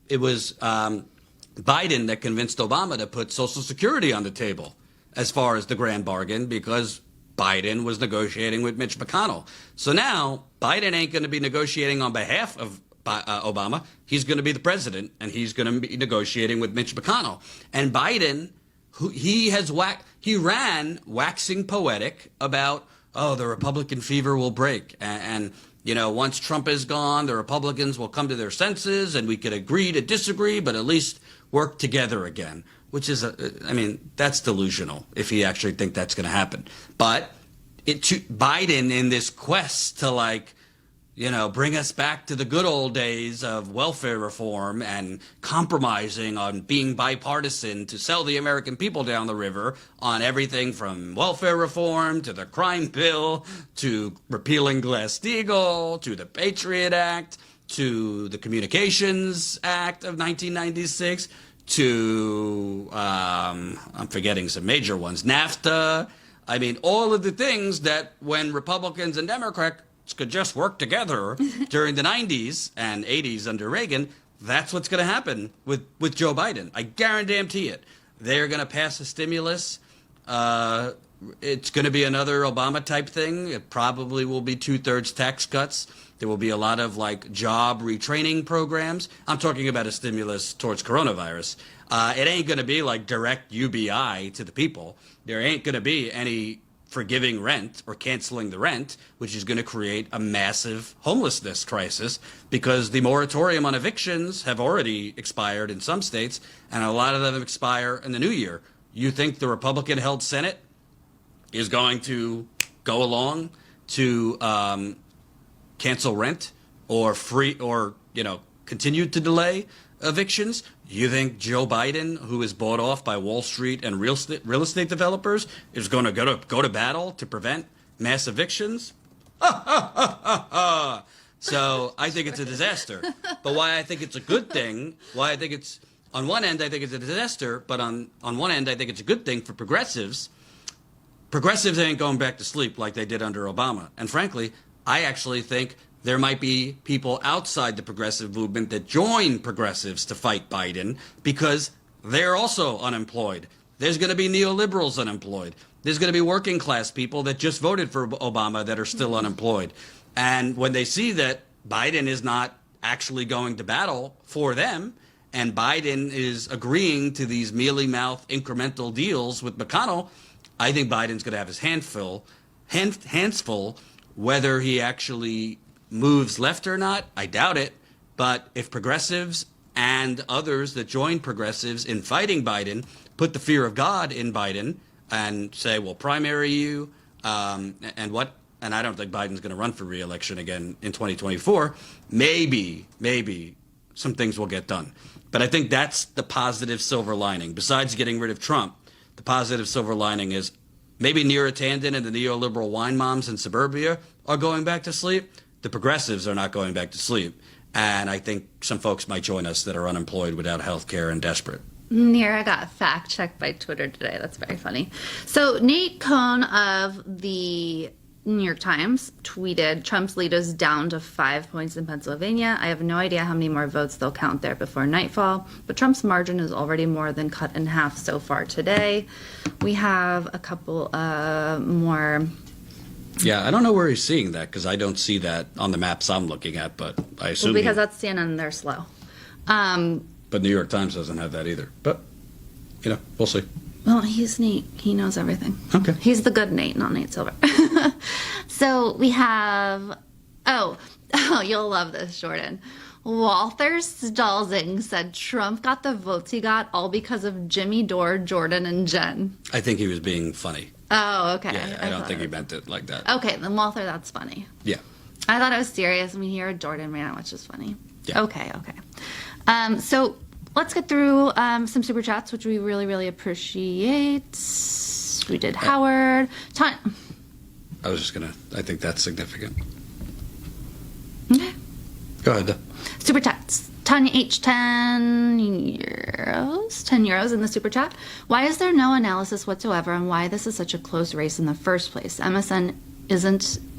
It was Biden that convinced Obama to put Social Security on the table as far as the grand bargain, because Biden was negotiating with Mitch McConnell. So now Biden ain't going to be negotiating on behalf of Obama. He's going to be the president, and he's going to be negotiating with Mitch McConnell. And Biden, he ran waxing poetic about, the Republican fever will break. And once Trump is gone, the Republicans will come to their senses and we could agree to disagree, but at least work together again, which is, that's delusional if you actually think that's going to happen. But Biden, in this quest to bring us back to the good old days of welfare reform and compromising on being bipartisan to sell the American people down the river on everything from welfare reform to the crime bill to repealing Glass-Steagall to the Patriot Act to the Communications Act of 1996 to, I'm forgetting some major ones, NAFTA. All of the things that when Republicans and Democrats could just work together during the 90s and 80s under Reagan, that's what's going to happen with Joe Biden. I guarantee it. They're going to pass a stimulus. It's going to be another Obama-type thing. It probably will be 2/3 tax cuts. There will be a lot of job retraining programs. I'm talking about a stimulus towards coronavirus. It ain't going to be direct UBI to the people. There ain't going to be any forgiving rent or canceling the rent, which is going to create a massive homelessness crisis because the moratorium on evictions have already expired in some states, and a lot of them expire in the new year. You think the Republican-held Senate is going to go along to cancel rent or continue to delay evictions? You think Joe Biden, who is bought off by Wall Street and real estate developers, is going to go to battle to prevent mass evictions? So I think it's a disaster. But why I think it's a good thing, on one end I think it's a disaster, but on one end I think it's a good thing for progressives. Progressives ain't going back to sleep like they did under Obama. And frankly, I actually think there might be people outside the progressive movement that join progressives to fight Biden because they're also unemployed. There's going to be neoliberals unemployed. There's going to be working class people that just voted for Obama that are still unemployed. And when they see that Biden is not actually going to battle for them, and Biden is agreeing to these mealy-mouthed incremental deals with McConnell, I think Biden's going to have his hands full, whether he actually moves left or not, I doubt it. But if progressives and others that join progressives in fighting Biden put the fear of God in Biden and say, we'll primary you, And I don't think Biden's going to run for re-election again in 2024. Maybe some things will get done. But I think that's the positive silver lining. Besides getting rid of Trump, the positive silver lining is maybe Neera Tanden and the neoliberal wine moms in suburbia are going back to sleep. The progressives are not going back to sleep. And I think some folks might join us that are unemployed, without health care, and desperate. Neera got fact-checked by Twitter today. That's very funny. So Nate Cohn of the New York Times tweeted, Trump's lead is down to 5 points in Pennsylvania. I have no idea how many more votes they'll count there before nightfall, but Trump's margin is already more than cut in half so far today. We have a couple more. Yeah, I don't know where he's seeing that, because I don't see that on the maps I'm looking at, but I assume because that's CNN, they're slow. But New York Times doesn't have that either. But, we'll see. Well, he's Nate. He knows everything. Okay. He's the good Nate, not Nate Silver. So we have, oh, you'll love this, Jordan. Walter Stalzing said Trump got the votes he got all because of Jimmy Dore, Jordan, and Jenn. I think he was being funny. Oh, okay. Yeah, I don't think he meant it like that. Okay, then Walter, that's funny. Yeah. I thought it was serious. I mean, you're a Jordan man, which is funny. Yeah. Okay. So let's get through some super chats, which we really, really appreciate. We did Howard. I think that's significant. Okay. Go ahead. Super chats. Tanya H, 10 euros. 10 euros in the super chat. Why is there no analysis whatsoever on why this is such a close race in the first place? MSN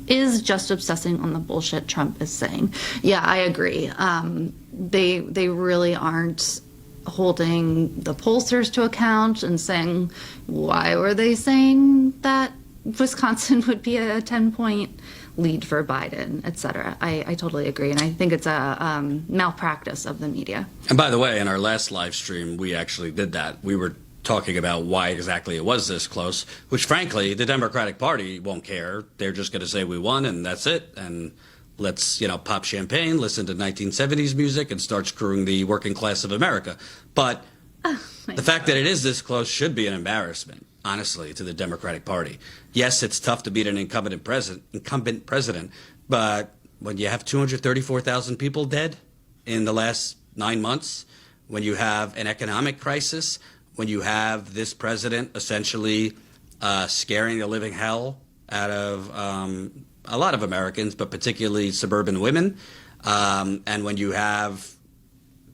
is just obsessing on the bullshit Trump is saying. Yeah, I agree. They really aren't holding the pollsters to account and saying, why were they saying that Wisconsin would be a 10-point lead for Biden, etc. I totally agree, and I think it's a malpractice of the media. And by the way, in our last live stream, we actually did that. We were talking about why exactly it was this close, which frankly, the Democratic Party won't care. They're just going to say we won and that's it. And let's, pop champagne, listen to 1970s music and start screwing the working class of America. But the fact that it is this close should be an embarrassment, honestly, to the Democratic Party. Yes, it's tough to beat an incumbent president, but when you have 234,000 people dead in the last 9 months, when you have an economic crisis, when you have this president essentially scaring the living hell out of a lot of Americans, but particularly suburban women, and when you have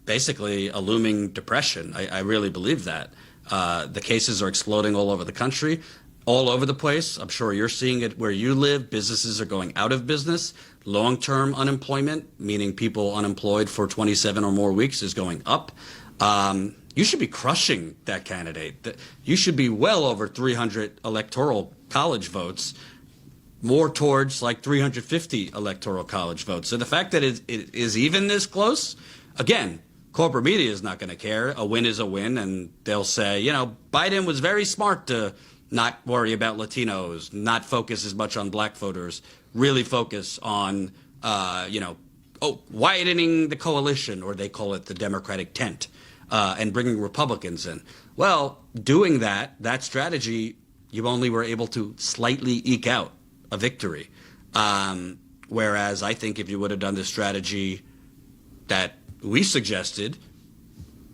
basically a looming depression, I really believe that. The cases are exploding all over the country, all over the place. I'm sure you're seeing it where you live. Businesses are going out of business. Long-term unemployment, meaning people unemployed for 27 or more weeks, is going up. You should be crushing that candidate. You should be well over 300 electoral college votes, more towards like 350 electoral college votes. So the fact that it is even this close, again, corporate media is not going to care. A win is a win, and they'll say, Biden was very smart to not worry about Latinos, not focus as much on black voters, really focus on, widening the coalition, or they call it the Democratic tent, and bringing Republicans in. Well, doing that strategy, you only were able to slightly eke out a victory. Whereas I think if you would have done the strategy that we suggested,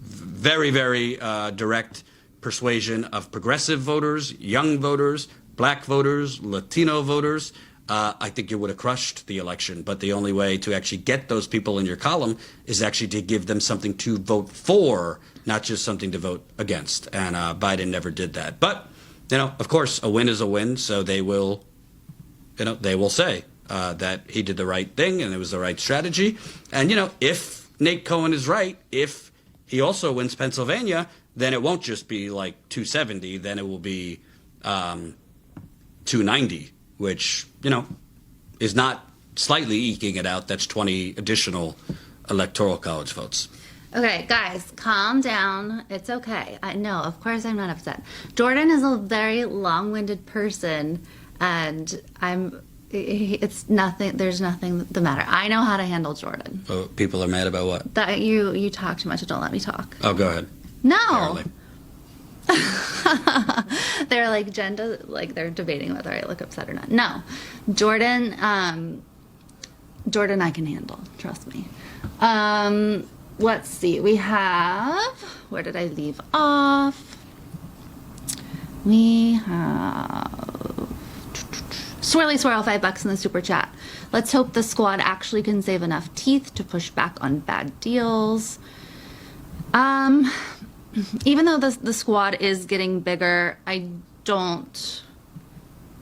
very, very direct persuasion of progressive voters, young voters, black voters, Latino voters, I think you would have crushed the election. But the only way to actually get those people in your column is actually to give them something to vote for, not just something to vote against. And Biden never did that. But, of course, a win is a win. So they will, they will say that he did the right thing and it was the right strategy. And, if Nate Cohn is right, if he also wins Pennsylvania, then it won't just be like 270, then it will be 290, which, is not slightly eking it out. That's 20 additional electoral college votes. Okay, guys, calm down. It's okay. I know, of course I'm not upset. Jordan is a very long-winded person, and it's nothing, there's nothing the matter. I know how to handle Jordan. Oh, people are mad about what? That you talk too much and don't let me talk. Oh, go ahead. No. Apparently. They're like, Jen does, like, they're debating whether I look upset or not. No, Jordan, Jordan I can handle, trust me. Let's see, we have, where did I leave off? We have Swirly Swirl, $5 in the super chat. Let's hope the squad actually can save enough teeth to push back on bad deals. Even though the squad is getting bigger, I don't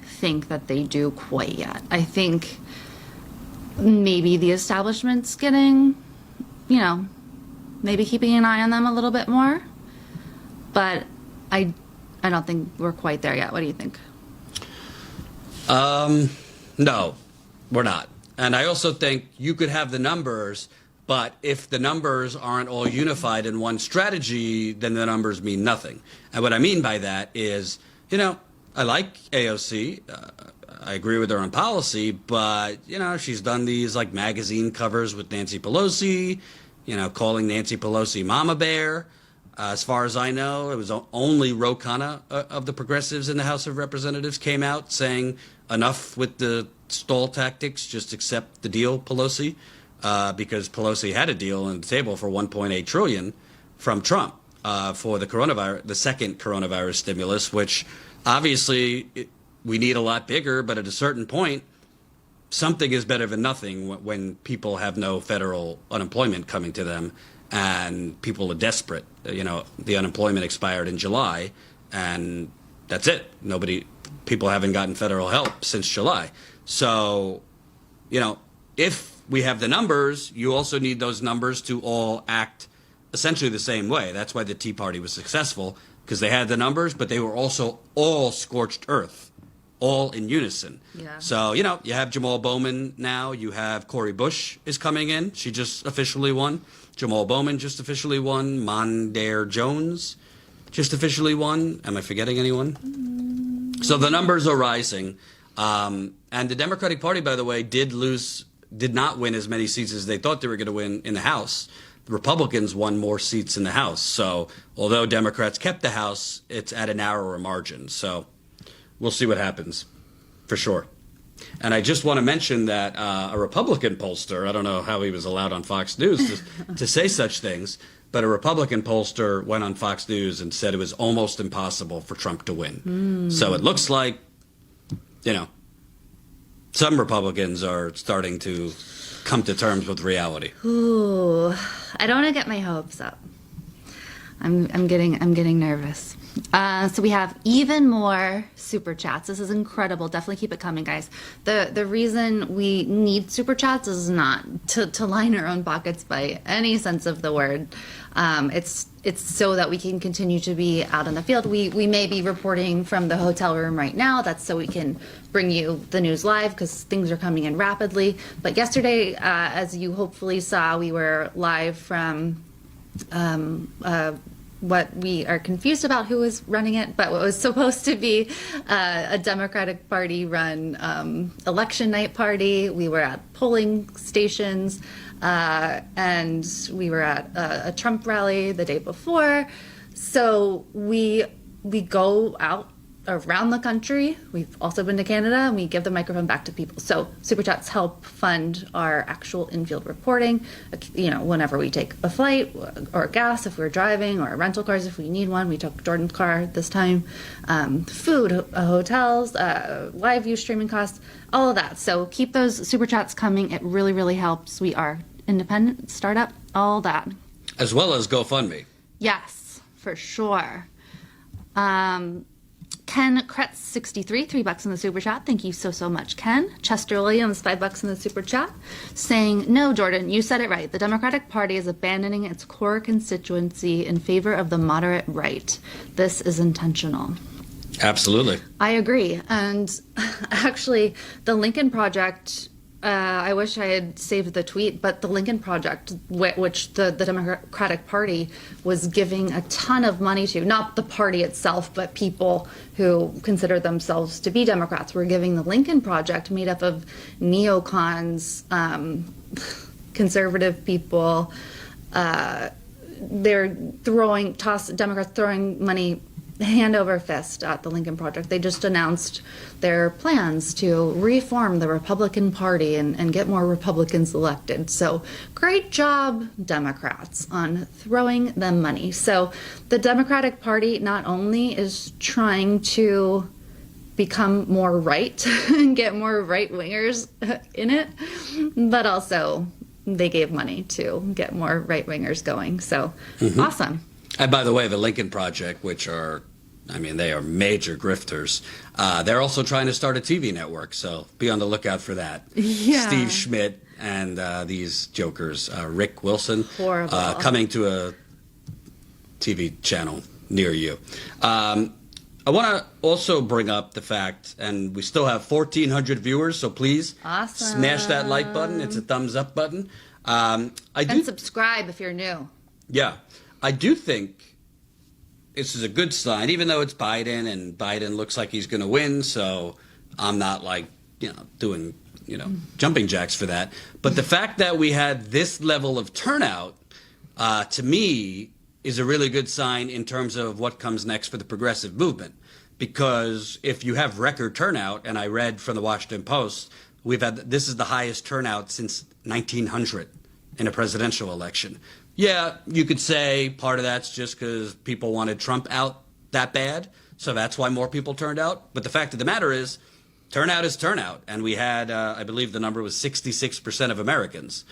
think that they do quite yet. I think maybe the establishment's getting, you know, maybe keeping an eye on them a little bit more. But I don't think we're quite there yet. What do you think? No, we're not. And I also think you could have the numbers, but if the numbers aren't all unified in one strategy, then the numbers mean nothing. And what I mean by that is, you know, I like AOC. I agree with her on policy, but, you know, she's done these like magazine covers with Nancy Pelosi, you know, calling Nancy Pelosi Mama Bear. As far as I know, it was only Ro Khanna of the progressives in the House of Representatives came out saying enough with the stall tactics, just accept the deal, Pelosi, because Pelosi had a deal on the table for $1.8 trillion from Trump for the coronavirus, the second coronavirus stimulus, which obviously we need a lot bigger, but at a certain point, something is better than nothing when people have no federal unemployment coming to them and people are desperate. You know, the unemployment expired in July, and that's it. People haven't gotten federal help since July. So, you know, if we have the numbers, you also need those numbers to all act essentially the same way. That's why the Tea Party was successful, because they had the numbers, but they were also all scorched earth, all in unison. Yeah. So, you know, you have Jamal Bowman now. You have Cori Bush is coming in. She just officially won. Jamal Bowman just officially won. Mondaire Jones just officially won. Am I forgetting anyone? So the numbers are rising. And the Democratic Party, by the way, did not win as many seats as they thought they were going to win in the House. The Republicans won more seats in the House. So although Democrats kept the House, it's at a narrower margin. So we'll see what happens, for sure. And I just want to mention that a Republican pollster, I don't know how he was allowed on Fox News to say such things, but a Republican pollster went on Fox News and said it was almost impossible for Trump to win. So it looks like, you know, some Republicans are starting to come to terms with reality. Ooh, I don't want to get my hopes up. I'm getting nervous. So we have even more super chats. This is incredible. Definitely keep it coming, guys. The reason we need super chats is not to line our own pockets by any sense of the word. It's so that we can continue to be out in the field. We may be reporting from the hotel room right now. That's so we can bring you the news live because things are coming in rapidly. But yesterday, as you hopefully saw, we were live from what we are confused about who was running it, but what was supposed to be a Democratic Party run election night party. We were at polling stations and we were at a Trump rally the day before. So we go out around the country. We've also been to Canada, and we give the microphone back to people. So Super Chats help fund our actual in-field reporting, you know, whenever we take a flight or gas if we're driving, or rental cars if we need one. We took Jordan's car this time. Food, hotels, live view streaming costs, all of that. So keep those Super Chats coming. It really, really helps. We are independent, startup, all that. As well as GoFundMe. Yes, for sure. Ken Kretz 63, $3 in the super chat. Thank you so much, Ken. Chester Williams, $5 in the super chat, saying, "No, Jordan, you said it right. The Democratic Party is abandoning its core constituency in favor of the moderate right. This is intentional." Absolutely. I agree. And actually, the Lincoln Project, I wish I had saved the tweet, but the Lincoln Project, which the Democratic Party was giving a ton of money to, not the party itself, but people who consider themselves to be Democrats, were giving the Lincoln Project, made up of neocons, conservative people. They're Democrats throwing money hand over fist at the Lincoln Project. They just announced their plans to reform the Republican Party and get more Republicans elected. So great job, Democrats, on throwing them money. So the Democratic Party not only is trying to become more right and get more right-wingers in it, but also they gave money to get more right-wingers going. So awesome. And by the way, the Lincoln Project, which are, I mean, they are major grifters. They're also trying to start a TV network, so be on the lookout for that. Yeah. Steve Schmidt and these jokers, Rick Wilson, Horrible. coming to a TV channel near you. I want to also bring up the fact, and we still have 1,400 viewers, so please smash that like button. It's a thumbs up button. And subscribe if you're new. Yeah, I do think this is a good sign, even though it's Biden, and Biden looks like he's going to win, so I'm not like, doing, jumping jacks for that. But the fact that we had this level of turnout, to me, is a really good sign in terms of what comes next for the progressive movement. Because if you have record turnout, and I read from the Washington Post, this is the highest turnout since 1900 in a presidential election. Yeah, you could say part of that's just because people wanted Trump out that bad, so that's why more people turned out. But the fact of the matter is, turnout is turnout, and we had, I believe the number was 66% of Americans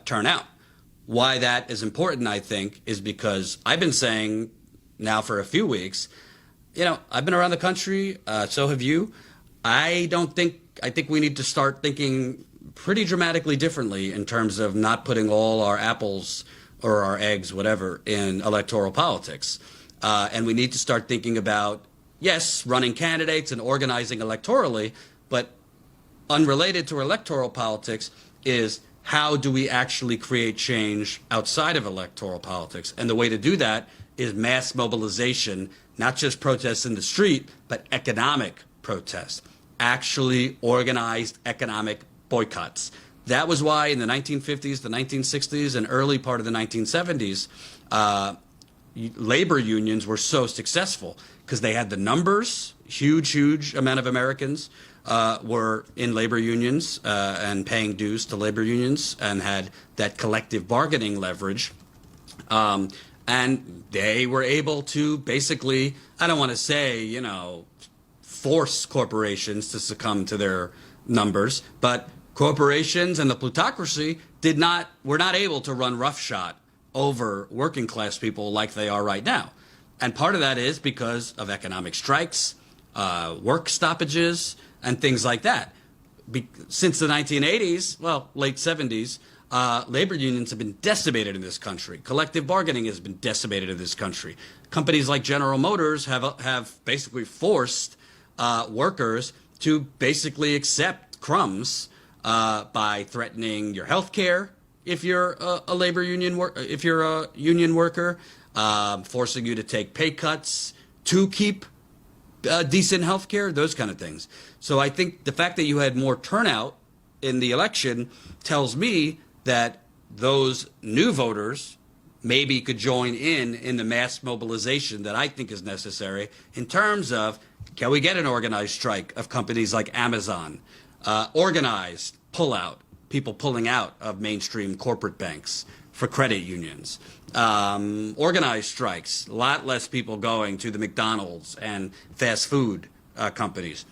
turn out. Why that is important, I think, is because I've been saying now for a few weeks, I've been around the country, so have you. I think we need to start thinking pretty dramatically differently in terms of not putting all our apples or our eggs, whatever, in electoral politics. And we need to start thinking about, yes, running candidates and organizing electorally, but unrelated to electoral politics is how do we actually create change outside of electoral politics? And the way to do that is mass mobilization, not just protests in the street, but economic protests, actually organized economic boycotts. That was why in the 1950s, the 1960s, and early part of the 1970s, labor unions were so successful because they had the numbers, huge amount of Americans were in labor unions and paying dues to labor unions and had that collective bargaining leverage. And they were able to basically, I don't want to say, force corporations to succumb to their numbers, but corporations and the plutocracy were not able to run roughshod over working class people like they are right now. And part of that is because of economic strikes, work stoppages, and things like that. Since the 1980s, well, late 70s, labor unions have been decimated in this country. Collective bargaining has been decimated in this country. Companies like General Motors have basically forced workers to basically accept crumbs by threatening your health care if you're a labor union if you're a union worker, forcing you to take pay cuts to keep decent health care, those kind of things. So I think the fact that you had more turnout in the election tells me that those new voters maybe could join in the mass mobilization that I think is necessary in terms of, can we get an organized strike of companies like Amazon, organized pullout, people pulling out of mainstream corporate banks for credit unions, organized strikes, a lot less people going to the McDonald's and fast food companies.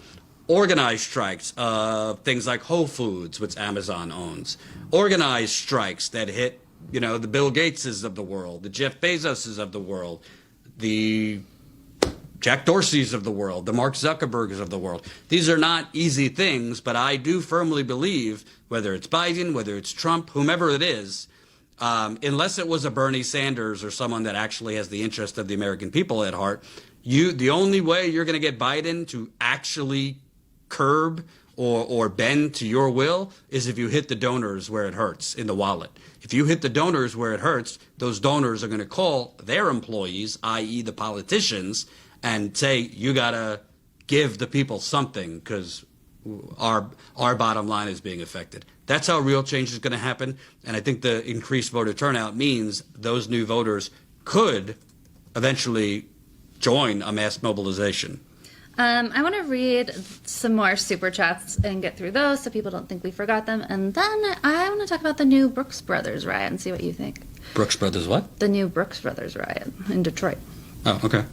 Organized strikes of things like Whole Foods, which Amazon owns. Organized strikes that hit, the Bill Gateses of the world, the Jeff Bezoses of the world, the Jack Dorseys of the world, the Mark Zuckerbergs of the world. These are not easy things, but I do firmly believe, whether it's Biden, whether it's Trump, whomever it is, unless it was a Bernie Sanders or someone that actually has the interest of the American people at heart, the only way you're going to get Biden to actually curb or bend to your will is if you hit the donors where it hurts in the wallet. If you hit the donors where it hurts, those donors are going to call their employees, i.e. the politicians, and say, you got to give the people something because our bottom line is being affected. That's how real change is going to happen. And I think the increased voter turnout means those new voters could eventually join a mass mobilization? I want to read some more super chats and get through those so people don't think we forgot them. And then I want to talk about the new Brooks Brothers riot and see what you think. Brooks Brothers what? The new Brooks Brothers riot in Detroit. Oh, okay.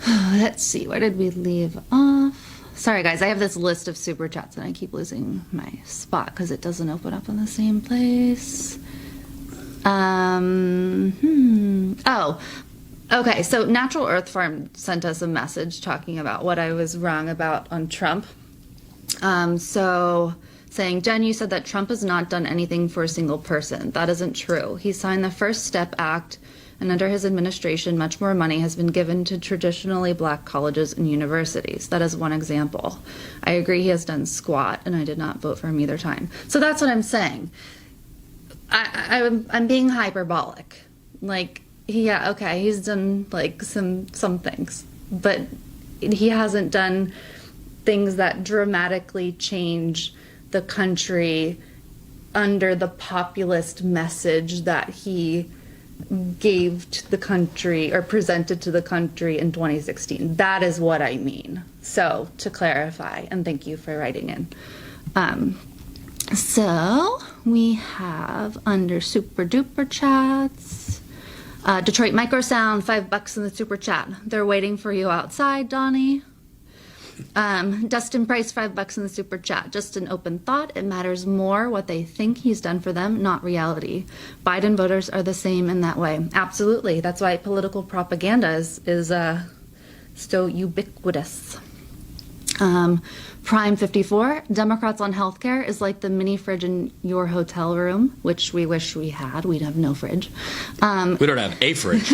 Let's see. Where did we leave off? Sorry, guys. I have this list of super chats and I keep losing my spot because it doesn't open up in the same place. Oh. Okay, so Natural Earth Farm sent us a message talking about what I was wrong about on Trump. So saying, Jen, you said that Trump has not done anything for a single person. That isn't true. He signed the First Step Act, and under his administration, much more money has been given to traditionally black colleges and universities. That is one example. I agree he has done squat, and I did not vote for him either time. So that's what I'm saying. I'm being hyperbolic. Like, yeah, okay, he's done like some things, but he hasn't done things that dramatically change the country under the populist message that he gave to the country or presented to the country in 2016. That is what I mean. So to clarify, and thank you for writing in. So we have under super duper chats, Detroit Microsound, $5 in the super chat. They're waiting for you outside, Donnie. Dustin Price, $5 in the super chat. Just an open thought. It matters more what they think he's done for them, not reality. Biden voters are the same in that way. Absolutely. That's why political propaganda is so ubiquitous. Prime 54, Democrats on healthcare is like the mini fridge in your hotel room, which we wish we had. We'd have no fridge. We don't have a fridge.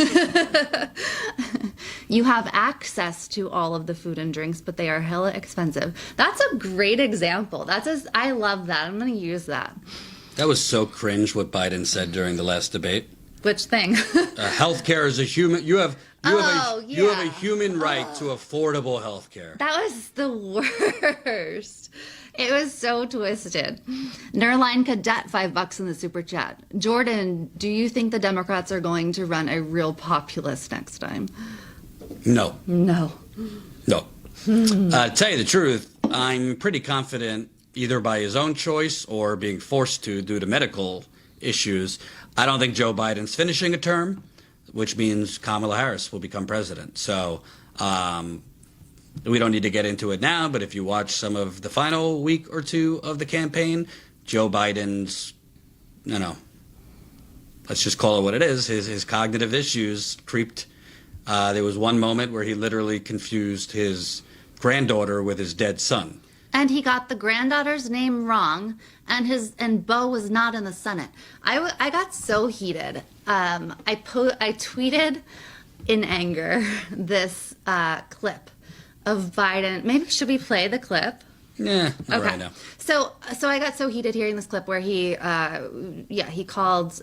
You have access to all of the food and drinks, but they are hella expensive. That's a great example. I love that. I'm going to use that. That was so cringe what Biden said during the last debate. Which thing? Healthcare is a human. You have a human right to affordable health care. That was the worst. It was so twisted. Nerline Cadet, $5 in the super chat. Jordan, do you think the Democrats are going to run a real populist next time? No. No. No. To tell you the truth, I'm pretty confident either by his own choice or being forced to due to medical issues. I don't think Joe Biden's finishing a term, which means Kamala Harris will become president. So we don't need to get into it now, but if you watch some of the final week or two of the campaign, Joe Biden's, let's just call it what it is, his cognitive issues creeped. There was one moment where he literally confused his granddaughter with his dead son. And he got the granddaughter's name wrong, and Bo was not in the Senate. I got so heated. I tweeted in anger this clip of Biden. Maybe should we play the clip? Yeah, not okay. Right now. So I got so heated hearing this clip where he called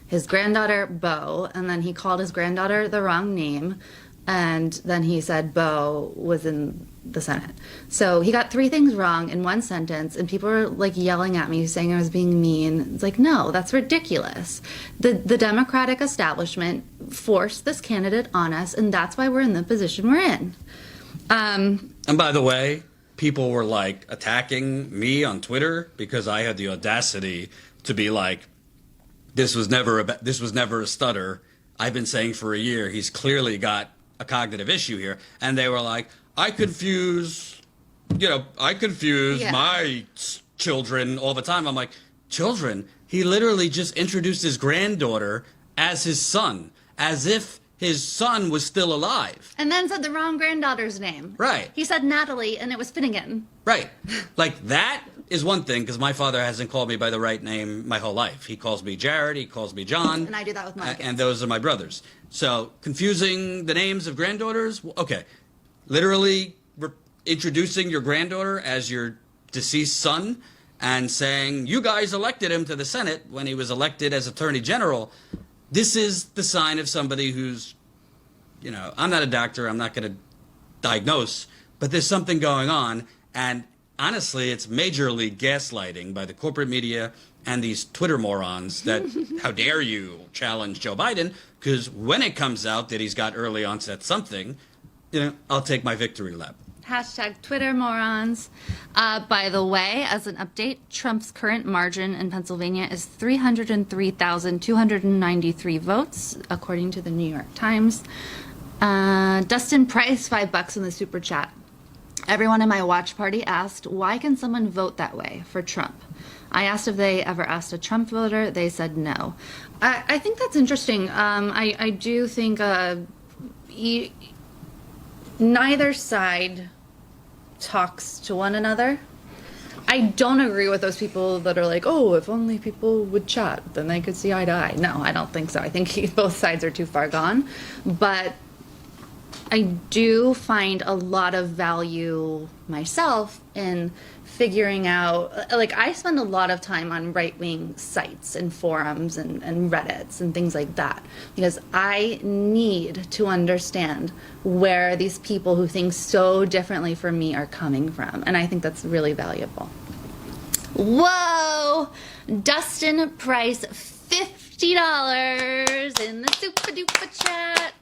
his granddaughter Bo, and then he called his granddaughter the wrong name. And then he said Bo was in the Senate. So he got 3 things wrong in one sentence, and people were like yelling at me saying I was being mean. It's like, no, that's ridiculous. The Democratic establishment forced this candidate on us, and that's why we're in the position we're in. And by the way, people were like attacking me on Twitter because I had the audacity to be like, this was never a stutter. I've been saying for a year he's clearly got a cognitive issue here, and they were like, I confuse my children all the time. I'm like, children? He literally just introduced his granddaughter as his son, as if his son was still alive. And then said the wrong granddaughter's name. Right. He said Natalie, and it was Finnegan. Right. Like, that is one thing, because my father hasn't called me by the right name my whole life. He calls me Jared, he calls me John. And I do that with my kids. And those are my brothers. So, confusing the names of granddaughters? Okay. Literally introducing your granddaughter as your deceased son and saying, you guys elected him to the Senate when he was elected as Attorney General. This is the sign of somebody who's, I'm not a doctor, I'm not going to diagnose, but there's something going on. And honestly, it's major league gaslighting by the corporate media and these Twitter morons that, how dare you challenge Joe Biden? Because when it comes out that he's got early onset something, I'll take my victory lap. Hashtag Twitter morons. By the way, as an update, Trump's current margin in Pennsylvania is 303,293 votes, according to the New York Times. Dustin Price, $5 in the super chat. Everyone in my watch party asked, why can someone vote that way for Trump? I asked if they ever asked a Trump voter. They said no. I think that's interesting. I do think neither side talks to one another. I don't agree with those people that are like, oh, if only people would chat, then they could see eye to eye. No, I don't think so. I think both sides are too far gone. But I do find a lot of value myself in figuring out, like, I spend a lot of time on right-wing sites and forums and Reddits and things like that, because I need to understand where these people who think so differently from me are coming from. And I think that's really valuable. Whoa! Dustin Price, $50 in the super duper chat,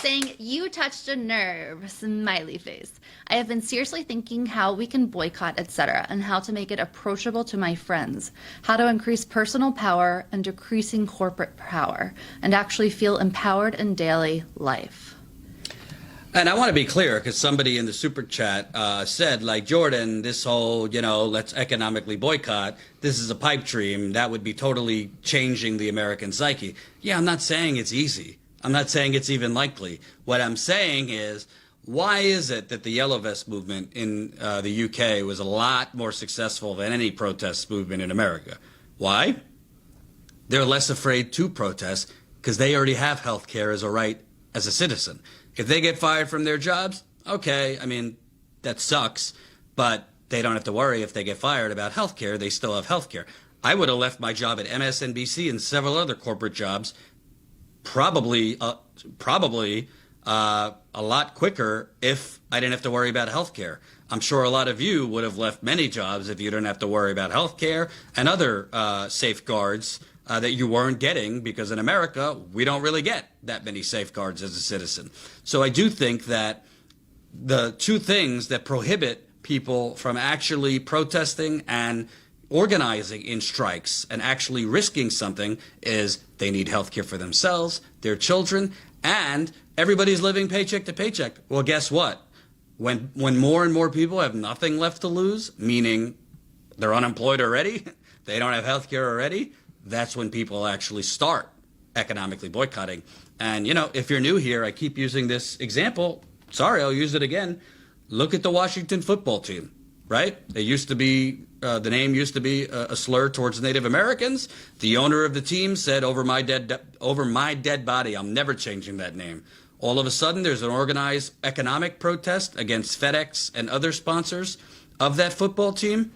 saying, you touched a nerve, smiley face. I have been seriously thinking how we can boycott, etc., and how to make it approachable to my friends, how to increase personal power and decreasing corporate power, and actually feel empowered in daily life. And I want to be clear, because somebody in the super chat said, like, Jordan, this whole, let's economically boycott, this is a pipe dream. That would be totally changing the American psyche. Yeah, I'm not saying it's easy. I'm not saying it's even likely. What I'm saying is, why is it that the Yellow Vest movement in the UK was a lot more successful than any protest movement in America? Why? They're less afraid to protest because they already have health care as a right as a citizen. If they get fired from their jobs, okay, I mean, that sucks, but they don't have to worry if they get fired about health care. They still have health care. I would have left my job at MSNBC and several other corporate jobs probably a lot quicker if I didn't have to worry about health care. I'm sure a lot of you would have left many jobs if you didn't have to worry about health care and other safeguards that you weren't getting, because in America, we don't really get that many safeguards as a citizen. So I do think that the two things that prohibit people from actually protesting and organizing in strikes and actually risking something is they need health care for themselves, their children, and everybody's living paycheck to paycheck. Well, guess what? When more and more people have nothing left to lose, meaning they're unemployed already, they don't have health care already, that's when people actually start economically boycotting. And, if you're new here, I keep using this example. Sorry, I'll use it again. Look at the Washington football team, right? It used to be, the name used to be a slur towards Native Americans. The owner of the team said, over my dead body, I'm never changing that name. All of a sudden, there's an organized economic protest against FedEx and other sponsors of that football team.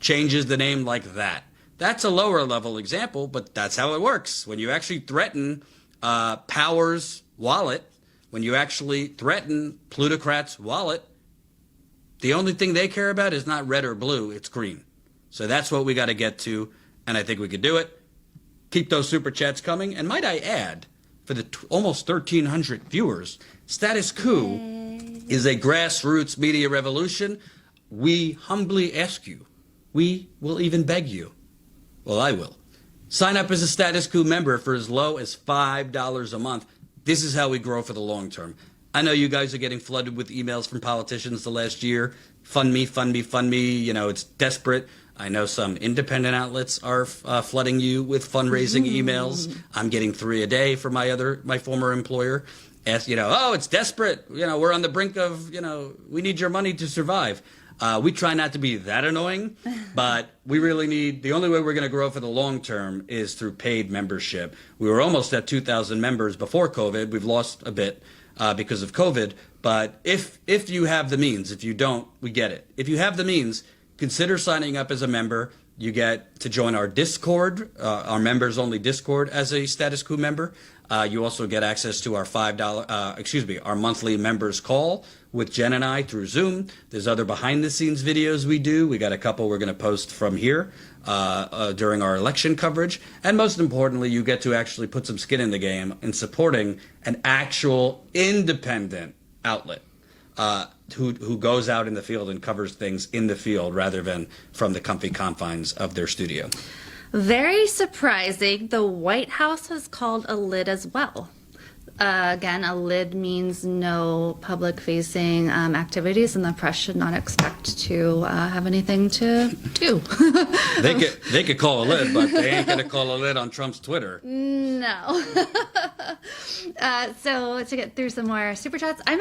Changes the name like that. That's a lower level example, but that's how it works. When you actually threaten power's wallet, when you actually threaten plutocrats' wallet, the only thing they care about is not red or blue, it's green. So that's what we got to get to, and I think we could do it. Keep those super chats coming. And might I add, for the almost 1,300 viewers, Status Coup is a grassroots media revolution. We humbly ask you, we will even beg you, well, I will, sign up as a Status Coup member for as low as $5 a month. This is how we grow for the long term. I know you guys are getting flooded with emails from politicians the last year. Fund me, fund me, fund me. It's desperate. I know some independent outlets are flooding you with fundraising emails. I'm getting 3 a day from my former employer. Oh, it's desperate. We're on the brink of, we need your money to survive. We try not to be that annoying, but we really need, the only way we're going to grow for the long term is through paid membership. We were almost at 2,000 members before COVID. We've lost a bit because of COVID. But if you have the means, if you don't, we get it. If you have the means, consider signing up as a member. You get to join our Discord, our members only Discord as a Status Coup member. You also get access to our our monthly members call, with Jen and I through Zoom. There's other behind-the-scenes videos we do. We got a couple we're going to post from here during our election coverage. And most importantly, you get to actually put some skin in the game in supporting an actual independent outlet who goes out in the field and covers things in the field rather than from the comfy confines of their studio. Very surprising. The White House has called a lid as well. Again, a lid means no public-facing activities, and the press should not expect to have anything to do. They could call a lid, but they ain't gonna call a lid on Trump's Twitter. No. So to get through some more super chats, I'm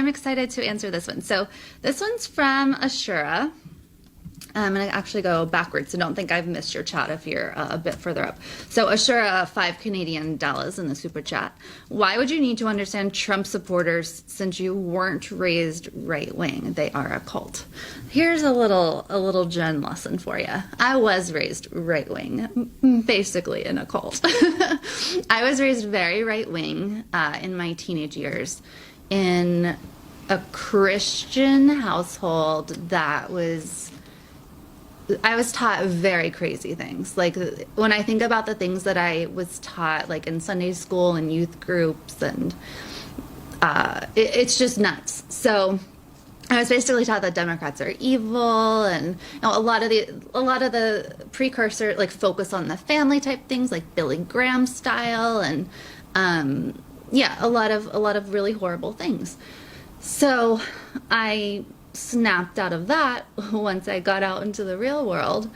excited to answer this one. So this one's from Ashura. I'm going to actually go backwards, so don't think I've missed your chat if you're a bit further up. So Ashura, 5 Canadian dollars in the super chat. Why would you need to understand Trump supporters since you weren't raised right-wing? They are a cult. Here's a little Jen lesson for you. I was raised right-wing, basically in a cult. I was raised very right-wing in my teenage years in a Christian household that I was taught very crazy things. Like when I think about the things that I was taught, like in Sunday school and youth groups, and it's just nuts. So I was basically taught that Democrats are evil, and a lot of the precursor like focus on the family type things, like Billy Graham style, and a lot of really horrible things. So I snapped out of that once I got out into the real world,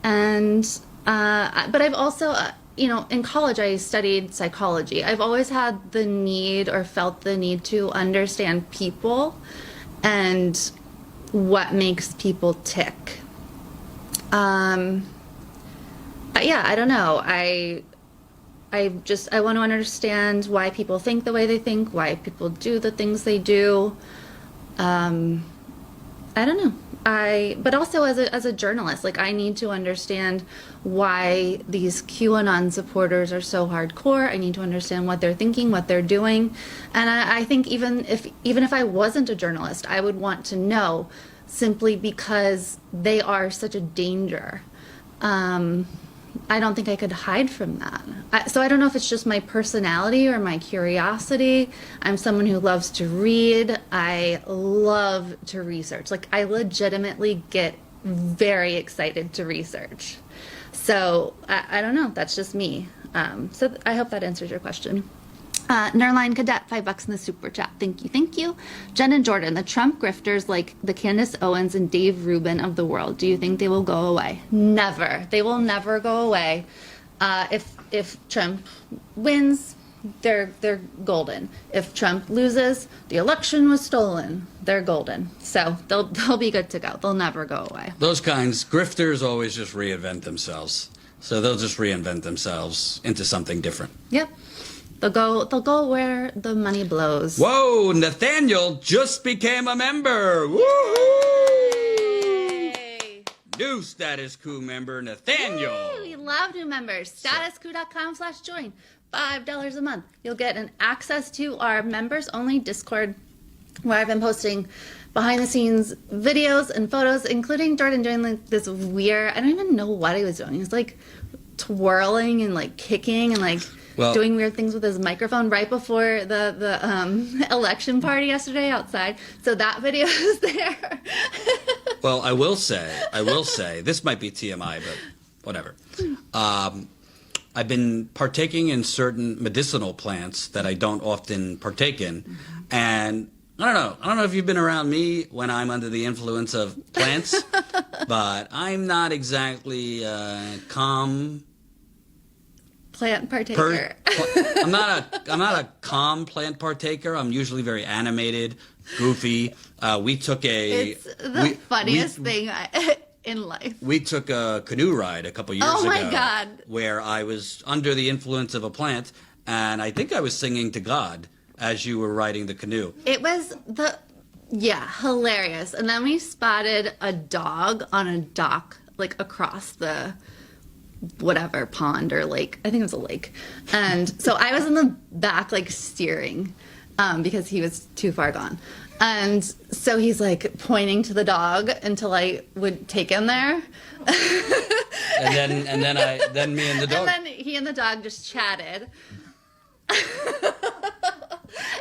and but I've also in college I studied psychology. I've always had the need or felt the need to understand people and what makes people tick. I don't know. I want to understand why people think the way they think, why people do the things they do. I don't know. But also as a journalist, like I need to understand why these QAnon supporters are so hardcore. I need to understand what they're thinking, what they're doing. And I think even if I wasn't a journalist, I would want to know, simply because they are such a danger. I don't think I could hide from that. So I don't know if it's just my personality or my curiosity. I'm someone who loves to read. I love to research. Like I legitimately get very excited to research. So I don't know. That's just me. So I hope that answers your question. Nerline Cadet, $5 in the super chat. Thank you, thank you. Jenn and Jordan, the Trump grifters like the Candace Owens and Dave Rubin of the world, do you think they will go away? Never. They will never go away. If Trump wins, they're golden. If Trump loses, the election was stolen. They're golden. So they'll be good to go. They'll never go away. Those kinds, grifters always just reinvent themselves. So they'll just reinvent themselves into something different. Yep. They'll go where the money blows. Whoa, Nathaniel just became a member. Woohoo! Yay! New Status Coup member, Nathaniel. Yay, we love new members. Statuscoup.com/join. $5 a month. You'll get an access to our members-only Discord, where I've been posting behind-the-scenes videos and photos, including Jordan doing like this weird, I don't even know what he was doing. He was like twirling and like kicking and like doing weird things with his microphone right before the election party yesterday outside. So that video is there. Well, I will say, this might be TMI, but whatever. I've been partaking in certain medicinal plants that I don't often partake in. And I don't know if you've been around me when I'm under the influence of plants, but I'm not exactly calm. Plant partaker. I'm not a calm plant partaker. I'm usually very animated, goofy. It's the funniest thing in life. We took a canoe ride a couple years ago. Oh my God. Where I was under the influence of a plant, and I think I was singing to God as you were riding the canoe. It was hilarious. And then we spotted a dog on a dock, like across the whatever pond or lake. I think it was a lake. And so I was in the back, like steering, because he was too far gone. And so he's like pointing to the dog until I would take him there. And then me and the dog. And then he and the dog just chatted.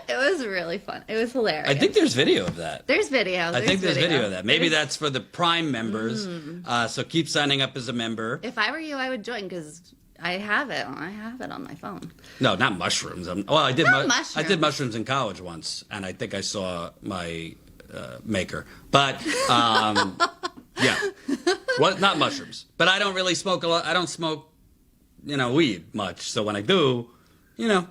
It was really fun. It was hilarious. I think there's video of that. There's video. I think there's video of that. Maybe that's for the Prime members. So keep signing up as a member. If I were you, I would join because I have it. I have it on my phone. No, not mushrooms. I did. I did mushrooms in college once, and I think I saw my maker. But yeah, well, not mushrooms. But I don't really smoke a lot. I don't smoke, weed much. So when I do,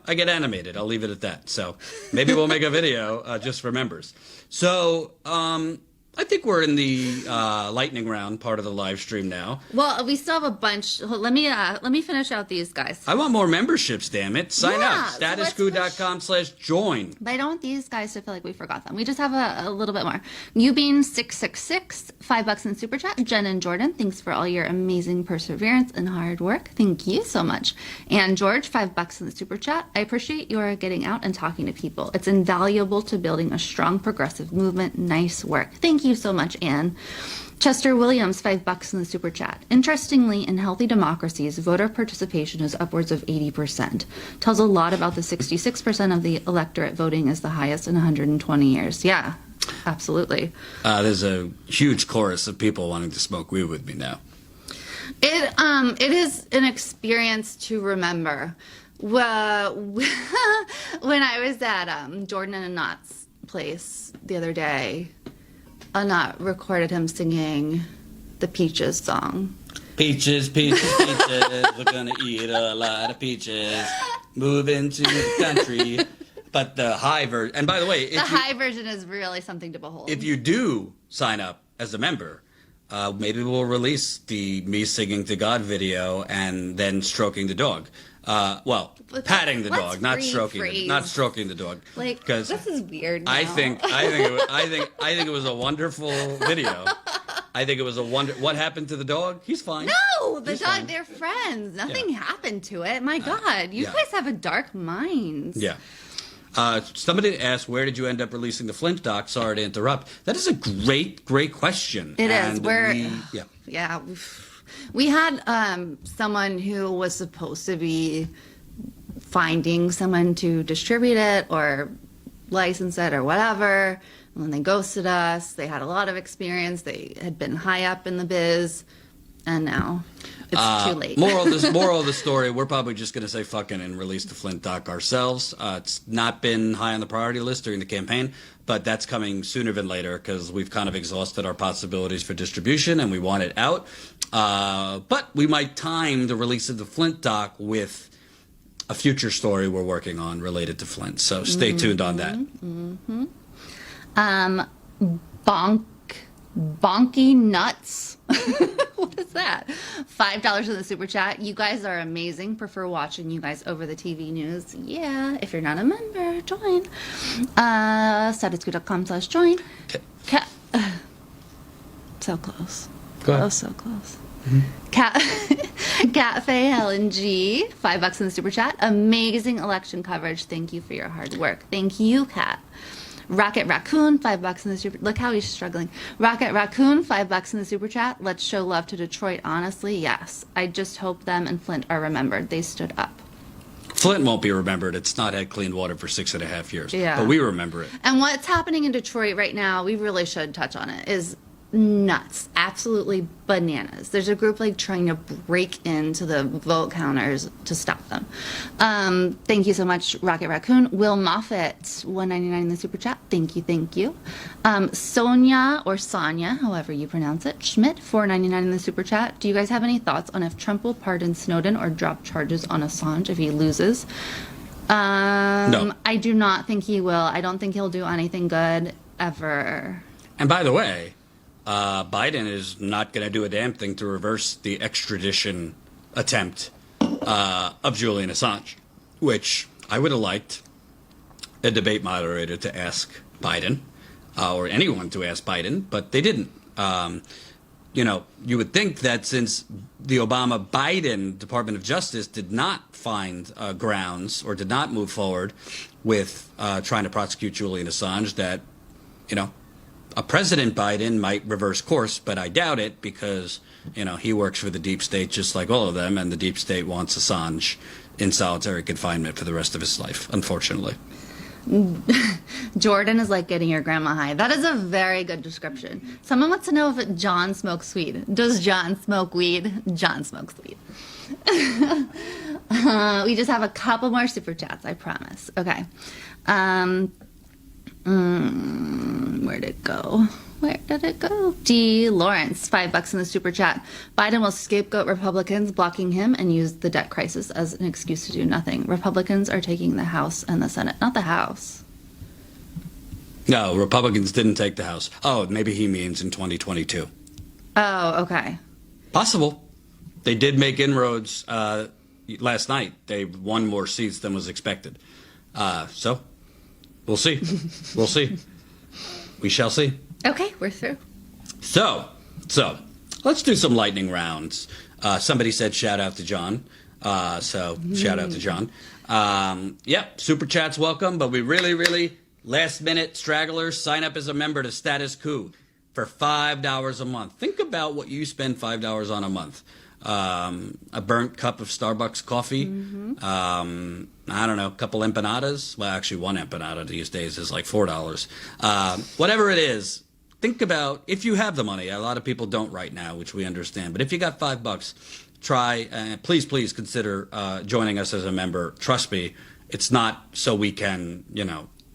I get animated. I'll leave it at that. So maybe we'll make a video just for members. So I think we're in the lightning round part of the live stream now. Well, we still have a bunch. Let me finish out these guys. I want more memberships, damn it. Sign up. statuscoup.com/join. But I don't want these guys to feel like we forgot them. We just have a little bit more. Newbean666, $5 in Super Chat. Jenn and Jordan, thanks for all your amazing perseverance and hard work. Thank you so much. And George, $5 in the Super Chat. I appreciate your getting out and talking to people. It's invaluable to building a strong progressive movement. Nice work. Thank you so much, Anne. Chester Williams, $5 in the Super Chat. Interestingly, in healthy democracies, voter participation is upwards of 80%. Tells a lot about the 66% of the electorate voting is the highest in 120 years. Yeah, absolutely. There's a huge chorus of people wanting to smoke weed with me now. It is an experience to remember. Well, when I was at Jordan and Anat's place the other day, Anat recorded him singing the Peaches song. Peaches, peaches, peaches, we're gonna eat a lot of peaches, move into the country. But the high version, and by the way, high version is really something to behold. If you do sign up as a member, maybe we'll release the me singing to God video and then stroking the dog. Patting the dog, not stroking the dog. Like, this is weird now. I think it was a wonderful video. I think it was what happened to the dog? He's fine. No, the dog, fine. They're friends. Nothing happened to it. My God, you guys have a dark mind. Yeah. Somebody asked, where did you end up releasing the Flint doc? Sorry to interrupt. That is a great question. It is. We had someone who was supposed to be finding someone to distribute it or license it or whatever. And then they ghosted us. They had a lot of experience. They had been high up in the biz. And now it's too late. Moral of the story, we're probably just going to say fucking and release the Flint doc ourselves. It's not been high on the priority list during the campaign, but that's coming sooner than later because we've kind of exhausted our possibilities for distribution and we want it out. But we might time the release of the Flint doc with a future story we're working on related to Flint. So stay tuned on that. Bonky Nuts. What is that? $5 in the Super Chat. You guys are amazing. Prefer watching you guys over the TV news. Yeah, if you're not a member, join. statuscoup.com/join. So close. Go ahead. Oh, so close. Cafe LNG, $5 in the Super Chat. Amazing election coverage. Thank you for your hard work. Thank you, Kat. Rocket Raccoon, $5 in the Super. Look how he's struggling. Rocket Raccoon, $5 in the Super Chat. Let's show love to Detroit. Honestly, yes. I just hope them and Flint are remembered. They stood up. Flint won't be remembered. It's not had clean water for 6.5 years. Yeah. But we remember it. And what's happening in Detroit right now, we really should touch on it, is nuts. Absolutely bananas. There's a group like trying to break into the vote counters to stop them. Thank you so much, Rocket Raccoon. Will Moffat, $1.99 in the Super Chat. Thank you. Sonia, or Sonia, however you pronounce it, Schmidt, $4.99 in the Super Chat. Do you guys have any thoughts on if Trump will pardon Snowden or drop charges on Assange if he loses? No. I do not think he will. I don't think he'll do anything good ever. And by the way, Biden is not going to do a damn thing to reverse the extradition attempt of Julian Assange, which I would have liked a debate moderator to ask Biden or anyone to ask Biden, but they didn't. You would think that since the Obama-Biden Department of Justice did not find grounds or did not move forward with trying to prosecute Julian Assange, that a President Biden might reverse course, but I doubt it because, he works for the deep state just like all of them, and the deep state wants Assange in solitary confinement for the rest of his life, unfortunately. Jordan is like getting your grandma high. That is a very good description. Someone wants to know if John smokes weed. Does John smoke weed? John smokes weed. We just have a couple more super chats, I promise. Okay. Where'd it go? Where did it go? D. Lawrence, $5 in the super chat. Biden will scapegoat Republicans blocking him and use the debt crisis as an excuse to do nothing. Republicans are taking the House and the Senate, not the House. No, Republicans didn't take the House. Oh, maybe he means in 2022. Oh, okay. Possible. They did make inroads last night. They won more seats than was expected. So, we'll see. We'll see. We shall see. Okay, we're through. So let's do some lightning rounds. Somebody said shout out to John. Shout out to John. Yep, super chats welcome, but we really last minute stragglers, sign up as a member to Status Coup for $5 a month. Think about what you spend $5 on a month. A burnt cup of Starbucks coffee. I don't know, a couple empanadas. Well, actually, one empanada these days is like $4. Whatever it is, think about if you have the money. A lot of people don't right now, which we understand. But if you got $5, try. Please consider joining us as a member. Trust me, it's not so we can,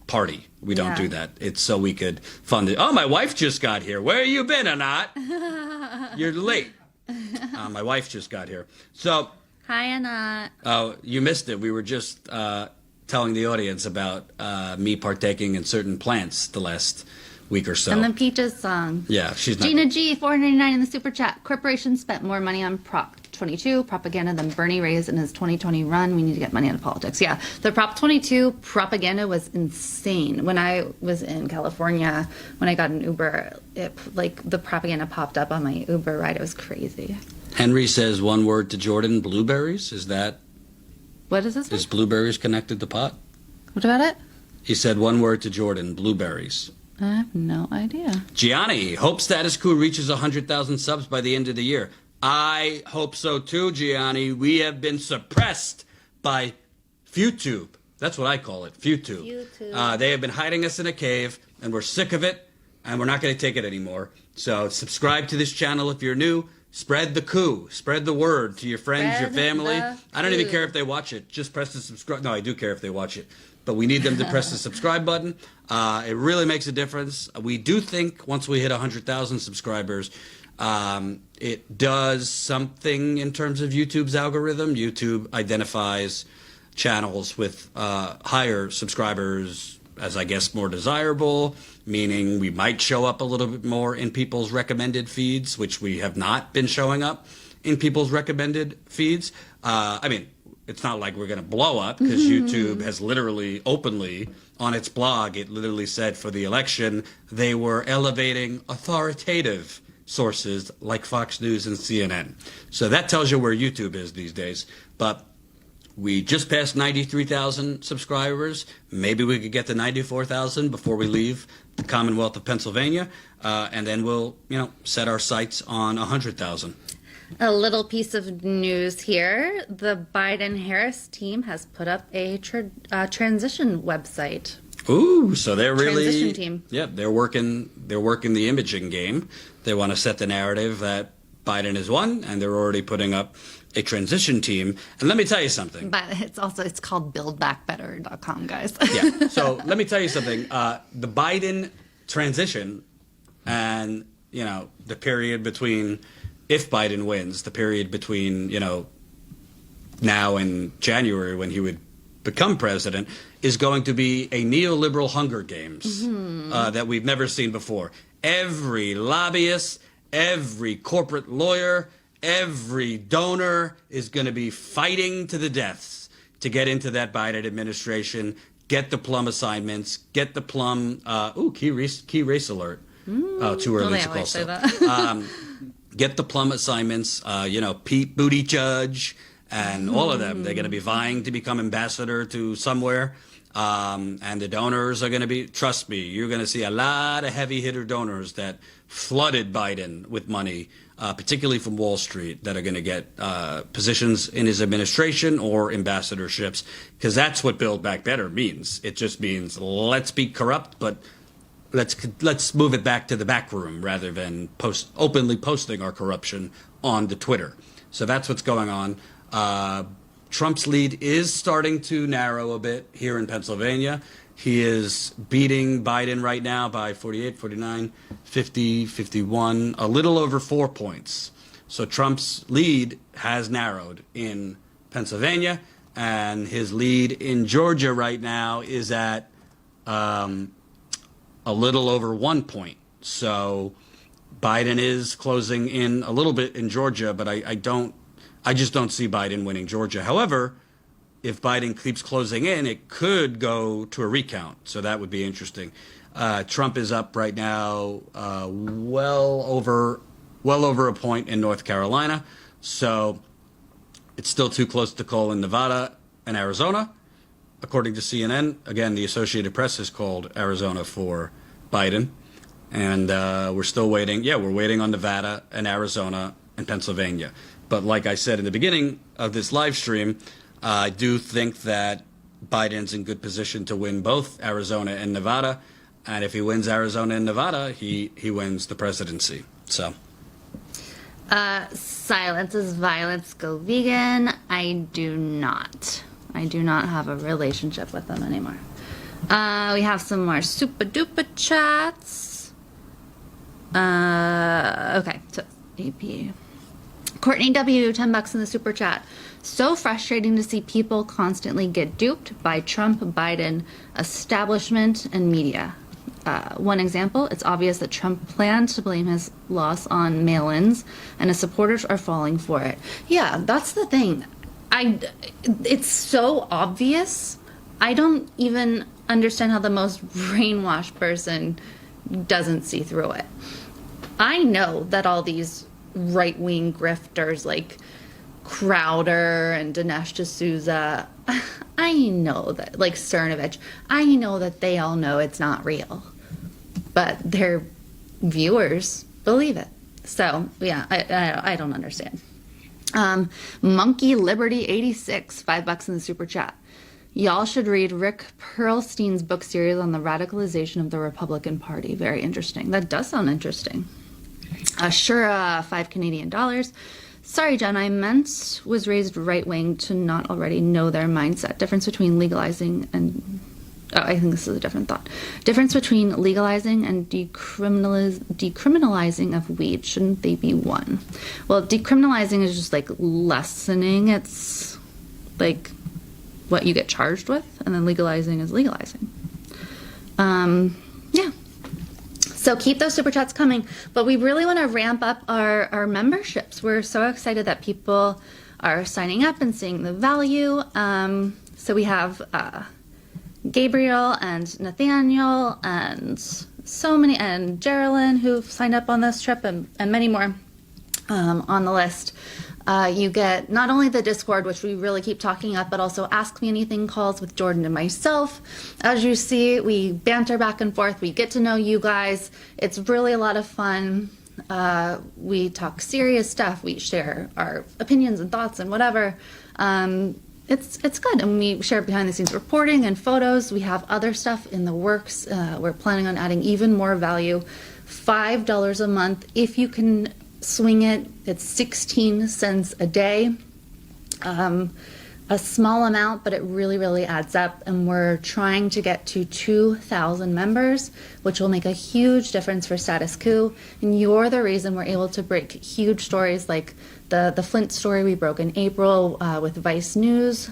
party. We don't do that. It's so we could fund it. Oh, my wife just got here. Where you been, Anat? You're late. My wife just got here. So. Hi, Anat. Oh, you missed it. We were just telling the audience about me partaking in certain plants the last week or so. And the Peaches song. Yeah, she's not. Gina G, $4.99 in the super chat. Corporations spent more money on Prop 22 propaganda than Bernie raised in his 2020 run. We need to get money out of politics. Yeah, the Prop 22 propaganda was insane. When I was in California, when I got an Uber, the propaganda popped up on my Uber ride. It was crazy. Henry says one word to Jordan, blueberries. Is that? What is this? Is blueberries connected to pot? What about it? He said one word to Jordan, blueberries. I have no idea. Gianni, hope Status Coup reaches 100,000 subs by the end of the year. I hope so too, Gianni. We have been suppressed by FuTube. That's what I call it, FuTube. They have been hiding us in a cave, and we're sick of it, and we're not going to take it anymore. So subscribe to this channel if you're new. Spread the coup. Spread the word to your friends, your family. I don't even care if they watch it. Just press the subscribe. No, I do care if they watch it. But we need them to press the subscribe button. It really makes a difference. We do think once we hit 100,000 subscribers, it does something in terms of YouTube's algorithm. YouTube identifies channels with higher subscribers as, I guess, more desirable, meaning we might show up a little bit more in people's recommended feeds, which we have not been showing up in people's recommended feeds. I mean, it's not like we're going to blow up because YouTube has literally openly on its blog, it literally said for the election, they were elevating authoritative sources like Fox News and CNN. So that tells you where YouTube is these days. But we just passed 93,000 subscribers. Maybe we could get to 94,000 before we leave the Commonwealth of Pennsylvania. And then we'll, set our sights on 100,000. A little piece of news here. The Biden-Harris team has put up a transition website. Ooh, so they're really transition team. Yeah, they're working the imaging game. They want to set the narrative that Biden has won, and they're already putting up a transition team. And let me tell you something. But it's called buildbackbetter.com, guys. Yeah. So let me tell you something. The Biden transition and, the period between, if Biden wins, the period between, now and January when he would become president is going to be a neoliberal Hunger Games that we've never seen before. Every lobbyist, every corporate lawyer, every donor is going to be fighting to the deaths to get into that Biden administration, get the plum assignments, get the plum, key race alert. Too early to call so. Get the plum assignments, Pete Buttigieg and all of them. They're going to be vying to become ambassador to somewhere. And the donors are going to be, trust me, you're going to see a lot of heavy hitter donors that flooded Biden with money, particularly from Wall Street, that are going to get positions in his administration or ambassadorships, because that's what Build Back Better means. It just means let's be corrupt, but let's move it back to the back room rather than openly posting our corruption on the Twitter. So that's what's going on. Trump's lead is starting to narrow a bit here in Pennsylvania. He is beating Biden right now by 48, 49, 50, 51, a little over 4 points. So Trump's lead has narrowed in Pennsylvania, and his lead in Georgia right now is at a little over 1 point. So Biden is closing in a little bit in Georgia, but I just don't see Biden winning Georgia. However, if Biden keeps closing in, it could go to a recount. So that would be interesting. Trump is up right now well over a point in North Carolina. So it's still too close to call in Nevada and Arizona. According to CNN, again, the Associated Press has called Arizona for Biden. And we're still waiting. Yeah, we're waiting on Nevada and Arizona and Pennsylvania. But like I said in the beginning of this live stream, I do think that Biden's in good position to win both Arizona and Nevada. And if he wins Arizona and Nevada, he wins the presidency. So. Silence is violence. Go vegan. I do not have a relationship with them anymore. We have some more super duper chats. Okay, so AP. Courtney W, $10 in the super chat. So frustrating to see people constantly get duped by Trump, Biden, establishment, and media. One example, it's obvious that Trump planned to blame his loss on mail-ins, and his supporters are falling for it. Yeah, that's the thing. It's so obvious. I don't even understand how the most brainwashed person doesn't see through it. I know that all these right-wing grifters like Crowder and Dinesh D'Souza, I know that, like Cernovich, I know that they all know it's not real, but their viewers believe it. So yeah, I don't understand. Monkey Liberty 86, $5 in the super chat. Y'all should read Rick Perlstein's book series on the radicalization of the Republican Party. Very interesting. That does sound interesting. Sure, $5 Canadian. Sorry, Jen, I meant was raised right-wing to not already know their mindset. Difference between legalizing and... Oh, I think this is a different thought. Difference between legalizing and decriminalizing of weed. Shouldn't they be one? Well, decriminalizing is just like lessening. It's like what you get charged with, and then legalizing is legalizing. Yeah. So keep those super chats coming, but we really want to ramp up our memberships. We're so excited that people are signing up and seeing the value. So we have Gabriel and Nathaniel and so many, and Geraldine who've signed up on this trip, and many more on the list. You get not only the Discord, which we really keep talking up, but also Ask Me Anything calls with Jordan and myself. As you see, we banter back and forth. We get to know you guys. It's really a lot of fun. We talk serious stuff. We share our opinions and thoughts and whatever. It's good. And we share behind the scenes reporting and photos. We have other stuff in the works. We're planning on adding even more value. $5 a month. If you can swing it, it's 16 cents a day. A small amount, but it really, really adds up. And we're trying to get to 2,000 members, which will make a huge difference for Status Coup. And you're the reason we're able to break huge stories like the Flint story we broke in April with Vice News.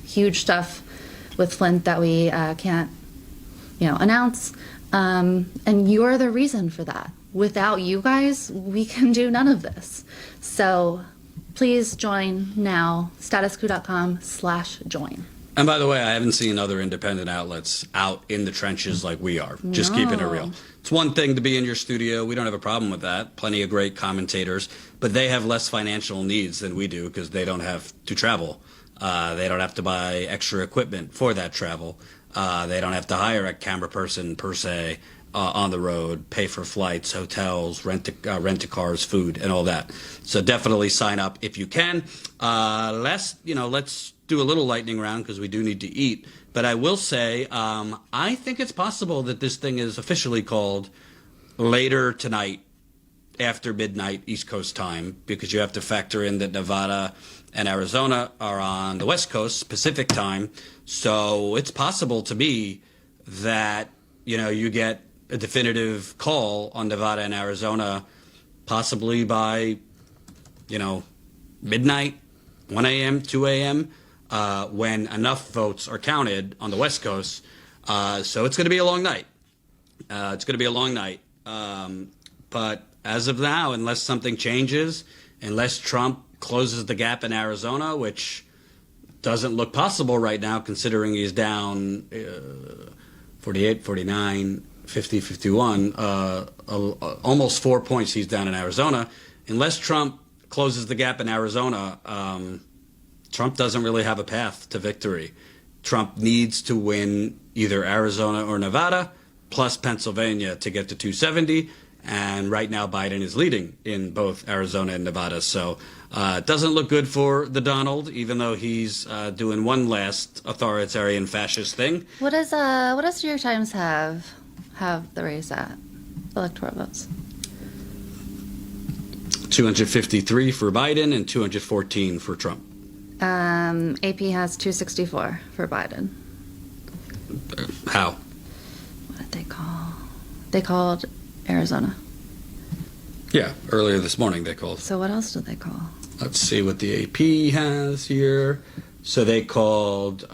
Huge stuff with Flint that we can't, announce. And you're the reason for that. Without you guys, we can do none of this. So please join now, statuscoup.com/join. And by the way, I haven't seen other independent outlets out in the trenches like we are, just keeping it real. It's one thing to be in your studio. We don't have a problem with that. Plenty of great commentators, but they have less financial needs than we do because they don't have to travel They don't have to buy extra equipment for that travel. They don't have to hire a camera person per se on the road, pay for flights, hotels, rent a cars, food, and all that. So definitely sign up if you can. Let's do a little lightning round because we do need to eat. But I will say, I think it's possible that this thing is officially called later tonight, after midnight East Coast time, because you have to factor in that Nevada and Arizona are on the West Coast Pacific time. So it's possible to me that, you get a definitive call on Nevada and Arizona possibly by, midnight, 1 a.m., 2 a.m., when enough votes are counted on the West Coast. So it's going to be a long night. But as of now, unless something changes, unless Trump closes the gap in Arizona, which doesn't look possible right now, considering he's down 48, 49, 50, 51, almost 4 points he's down in Arizona. Unless Trump closes the gap in Arizona, Trump doesn't really have a path to victory. Trump needs to win either Arizona or Nevada, plus Pennsylvania to get to 270. And right now, Biden is leading in both Arizona and Nevada. So it doesn't look good for the Donald, even though he's doing one last authoritarian fascist thing. What does New York Times have the race at? Electoral votes. 253 for Biden and 214 for Trump. AP has 264 for Biden. How? What did they call? They called Arizona. Yeah, earlier this morning they called. So what else did they call? Let's see what the AP has here. So they called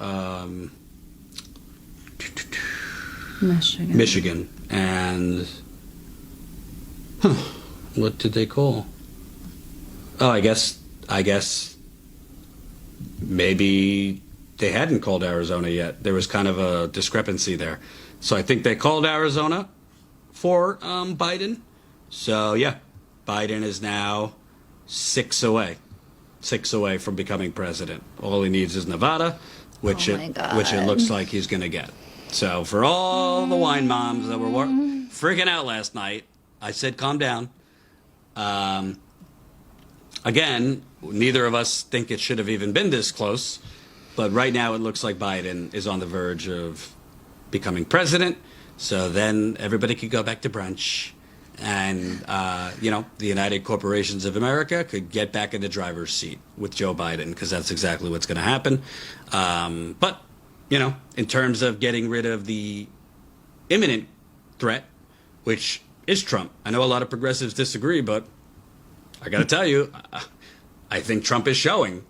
Michigan. And what did they call? Oh, I guess maybe they hadn't called Arizona yet. There was kind of a discrepancy there. So I think they called Arizona for Biden. So yeah, Biden is now 6 away from becoming president. All he needs is Nevada, which it looks like he's going to get. So for all the wine moms that were freaking out last night, I said calm down. Again, neither of us think it should have even been this close, but right now it looks like Biden is on the verge of becoming president. So then everybody could go back to brunch, and the United Corporations of America could get back in the driver's seat with Joe Biden, because that's exactly what's going to happen. But in terms of getting rid of the imminent threat, which is Trump, I know a lot of progressives disagree, but I got to tell you, I think Trump is showing.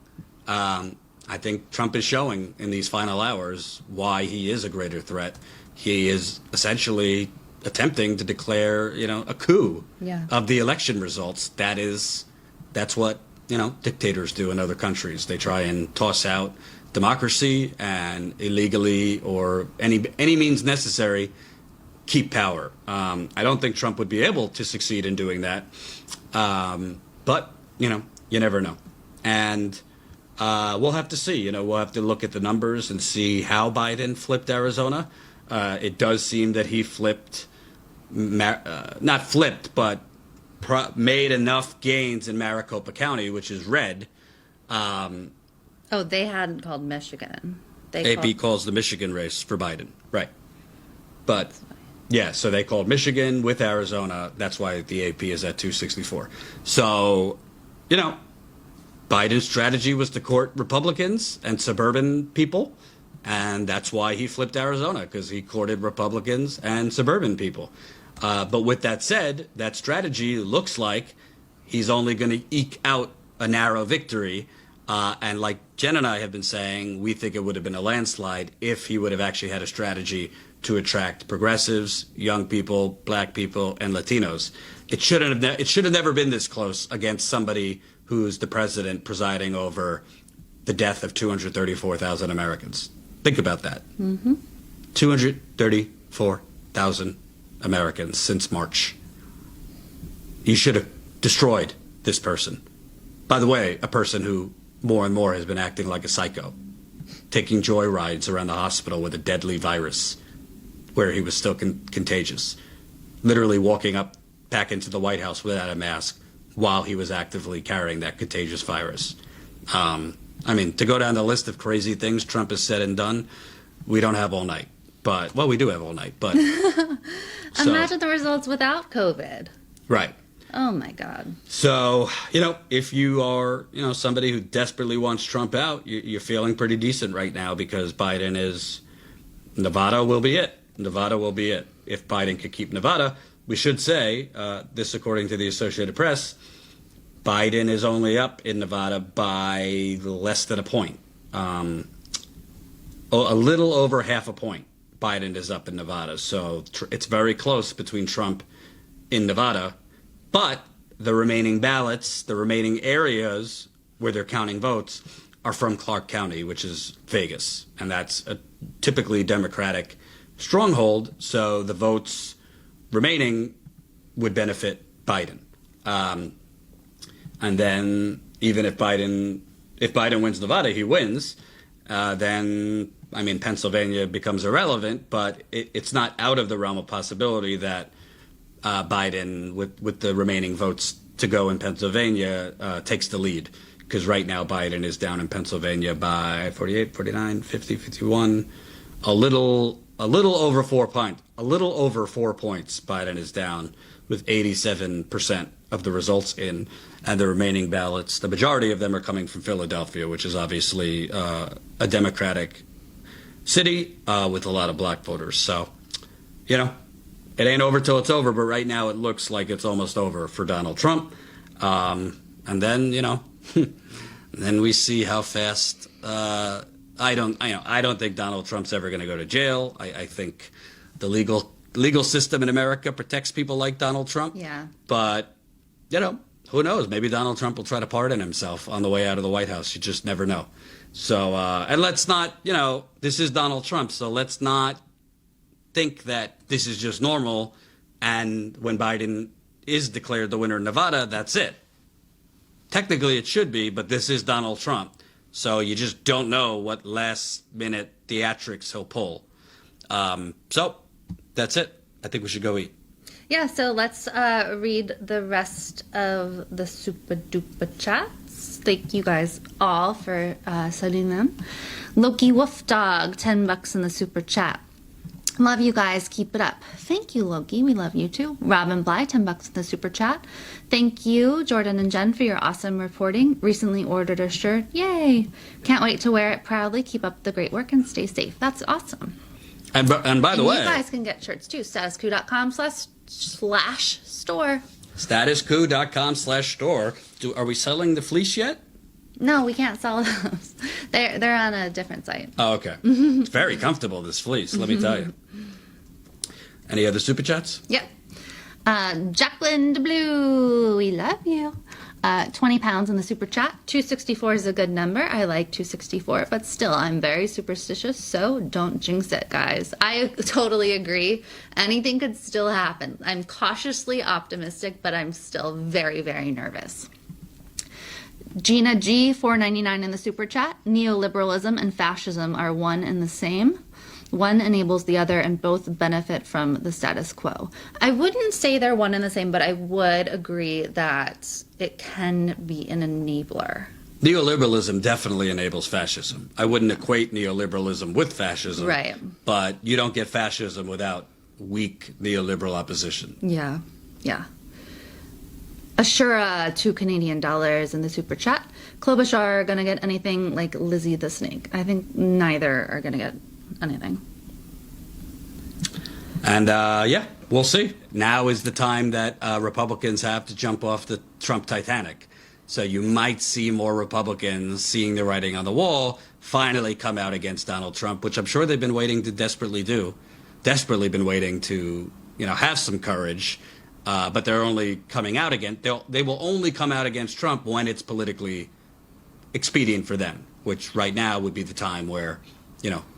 I think Trump is showing in these final hours why he is a greater threat. He is essentially attempting to declare, a coup of the election results. That's what, dictators do in other countries. They try and toss out democracy and illegally or any means necessary keep power. I don't think Trump would be able to succeed in doing that. But, you never know. And we'll have to see. We'll have to look at the numbers and see how Biden flipped Arizona. It does seem that he flipped, not flipped, but made enough gains in Maricopa County, which is red. They hadn't called Michigan. AP calls the Michigan race for Biden. Right. But, yeah, so they called Michigan with Arizona. That's why the AP is at 264. So, Biden's strategy was to court Republicans and suburban people. And that's why he flipped Arizona, because he courted Republicans and suburban people. But with that said, that strategy looks like he's only going to eke out a narrow victory. And like Jen and I have been saying, we think it would have been a landslide if he would have actually had a strategy to attract progressives, young people, black people, and Latinos. It should have never been this close against somebody who's the president presiding over the death of 234,000 Americans. Think about that. 234,000 Americans since March. You should have destroyed this person. By the way, a person who more and more has been acting like a psycho, taking joyrides around the hospital with a deadly virus where he was still contagious, literally walking up back into the White House without a mask while he was actively carrying that contagious virus. I mean, to go down the list of crazy things Trump has said and done, we don't have all night. But, well, we do have all night, but... Imagine the results without COVID. Right. Oh, my God. So, if you are, somebody who desperately wants Trump out, you're feeling pretty decent right now because Biden is... Nevada will be it. Nevada will be it. If Biden could keep Nevada, we should say, this according to the Associated Press, Biden is only up in Nevada by less than a point. A little over half a point. Biden is up in Nevada. So it's very close between Trump in Nevada. But the remaining ballots, the remaining areas where they're counting votes are from Clark County, which is Vegas. And that's a typically Democratic stronghold. So the votes remaining would benefit Biden. And then even if Biden wins Nevada, he wins, then, I mean, Pennsylvania becomes irrelevant, but it's not out of the realm of possibility that Biden, with the remaining votes to go in Pennsylvania, takes the lead. Because right now Biden is down in Pennsylvania by 48, 49, 50, 51, a little over 4 points. A little over 4 points Biden is down with 87% of the results in, and the remaining ballots, the majority of them are coming from Philadelphia, which is obviously a Democratic city with a lot of black voters. So, it ain't over till it's over, but right now it looks like it's almost over for Donald Trump. And then, then we see how fast. I don't think Donald Trump's ever going to go to jail. I think the legal system in America protects people like Donald Trump. Yeah. But, who knows? Maybe Donald Trump will try to pardon himself on the way out of the White House. You just never know. So, and let's not, this is Donald Trump, so let's not think that this is just normal. And when Biden is declared the winner in Nevada, that's it. Technically, it should be, but this is Donald Trump. So you just don't know what last-minute theatrics he'll pull. So that's it. I think we should go eat. Yeah, so let's read the rest of the super duper chats. Thank you guys all for sending them. Loki Wolf Dog, $10 in the super chat. Love you guys. Keep it up. Thank you, Loki. We love you too. Robin Bly, $10 in the super chat. Thank you, Jordan and Jen, for your awesome reporting. Recently ordered a shirt. Yay. Can't wait to wear it proudly. Keep up the great work and stay safe. That's awesome. And by the way, you guys can get shirts too. statuscoup.com/store. Statuscoup.com/store. Are we selling the fleece yet? No, we can't sell those. They're on a different site. Oh, okay. It's very comfortable, this fleece, let me tell you. Any other super chats? Yep. Jacqueline DeBlue, we love you. 20 pounds in the super chat. 264 is a good number. I like 264, but still, I'm very superstitious, so don't jinx it, guys. I totally agree. Anything could still happen. I'm cautiously optimistic, but I'm still very, very nervous. Gina G, $4.99 in the super chat. Neoliberalism and fascism are one and the same. One enables the other and both benefit from the status quo. I wouldn't say they're one and the same, but I would agree that it can be an enabler. Neoliberalism definitely enables fascism. I wouldn't equate neoliberalism with fascism. Right. But you don't get fascism without weak neoliberal opposition. Yeah, yeah. Ashura, $2 Canadian in the super chat. Klobuchar are going to get anything like Lizzie the Snake. I think neither are going to get anything. And yeah, we'll see. Now is the time that Republicans have to jump off the Trump Titanic. So you might see more Republicans seeing the writing on the wall finally come out against Donald Trump, which I'm sure they've been waiting to desperately been waiting to, have some courage. But they're only coming out again. They will only come out against Trump when it's politically expedient for them, which right now would be the time where,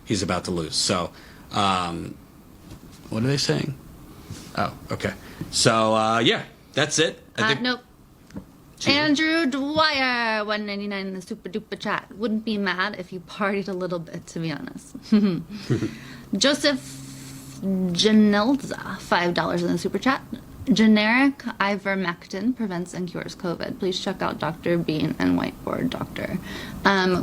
he's about to lose. So, what are they saying? Oh, okay. So, yeah, that's it. I think. Nope. Andrew Dwyer, 199 in the super duper chat. Wouldn't be mad if you partied a little bit, to be honest. Joseph Janelza, $5 in the super chat. Generic ivermectin prevents and cures COVID. Please check out Dr. Bean and Whiteboard Doctor.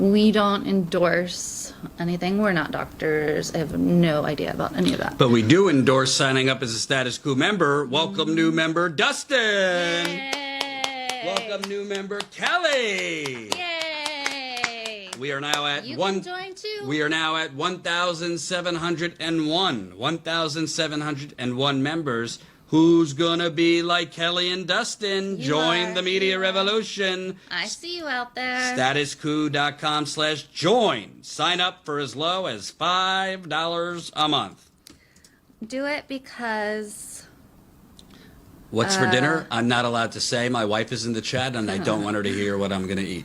We don't endorse anything. We're not doctors. I have no idea about any of that. But we do endorse signing up as a Status Coup member. Welcome, new member Dustin. Yay! Welcome, new member Kelly. Yay! We are now at You can join too. We are now at 1,701. 1,701 members. Who's gonna be like Kelly and Dustin? Join the media revolution. I see you out there. Statuscoup.com/join. Sign up for as low as $5 a month. Do it because... What's for dinner? I'm not allowed to say. My wife is in the chat, and I don't want her to hear what I'm gonna eat.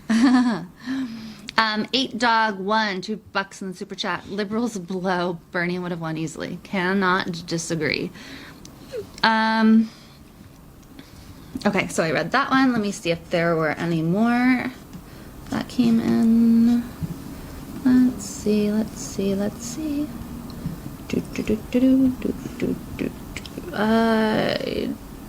8Dog1, $2 in the super chat. Liberals blow. Bernie would have won easily. Cannot disagree. Okay, so I read that one. Let me see if there were any more that came in. Let's see.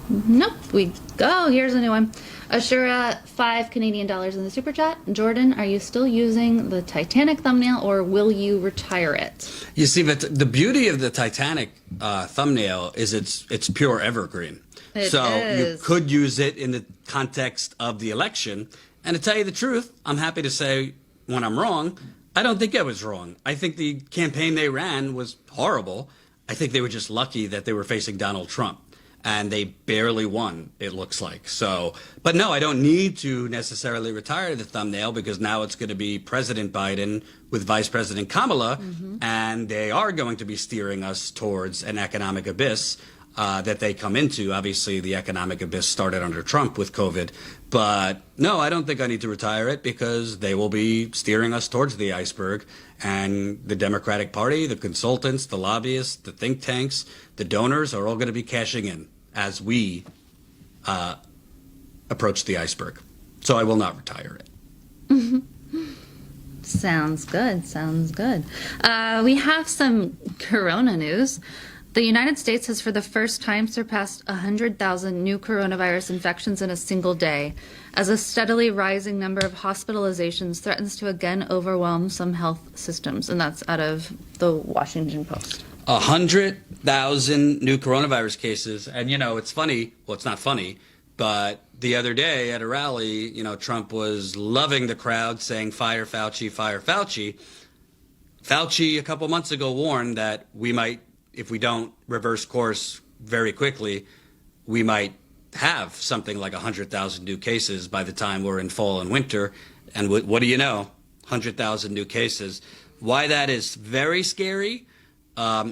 Nope, we go. Here's a new one. Ashura, $5 Canadian in the super chat. Jordan, are you still using the Titanic thumbnail, or will you retire it? You see, but the beauty of the Titanic thumbnail is it's pure evergreen. So you could use it in the context of the election. And to tell you the truth, I'm happy to say when I'm wrong, I don't think I was wrong. I think the campaign they ran was horrible. I think they were just lucky that they were facing Donald Trump. And they barely won, it looks like. So, but no, I don't need to necessarily retire the thumbnail, because now it's going to be President Biden with Vice President Kamala, and they are going to be steering us towards an economic abyss that they come into. Obviously, the economic abyss started under Trump with COVID. But no, I don't think I need to retire it, because they will be steering us towards the iceberg. And the Democratic Party, the consultants, the lobbyists, the think tanks, the donors are all going to be cashing in as we approach the iceberg. So I will not retire it. Sounds good. We have some corona news. The United States has for the first time surpassed 100,000 new coronavirus infections in a single day, as a steadily rising number of hospitalizations threatens to again overwhelm some health systems. And that's out of the Washington Post. 100,000 new coronavirus cases. And, you know, it's funny. Well, it's not funny. But the other day at a rally, you know, Trump was loving the crowd, saying, "Fire Fauci, fire Fauci." Fauci, a couple months ago, warned that we might, if we don't reverse course very quickly, we might have something like 100,000 new cases by the time we're in fall and winter. And what do you know? 100,000 new cases. Why that is very scary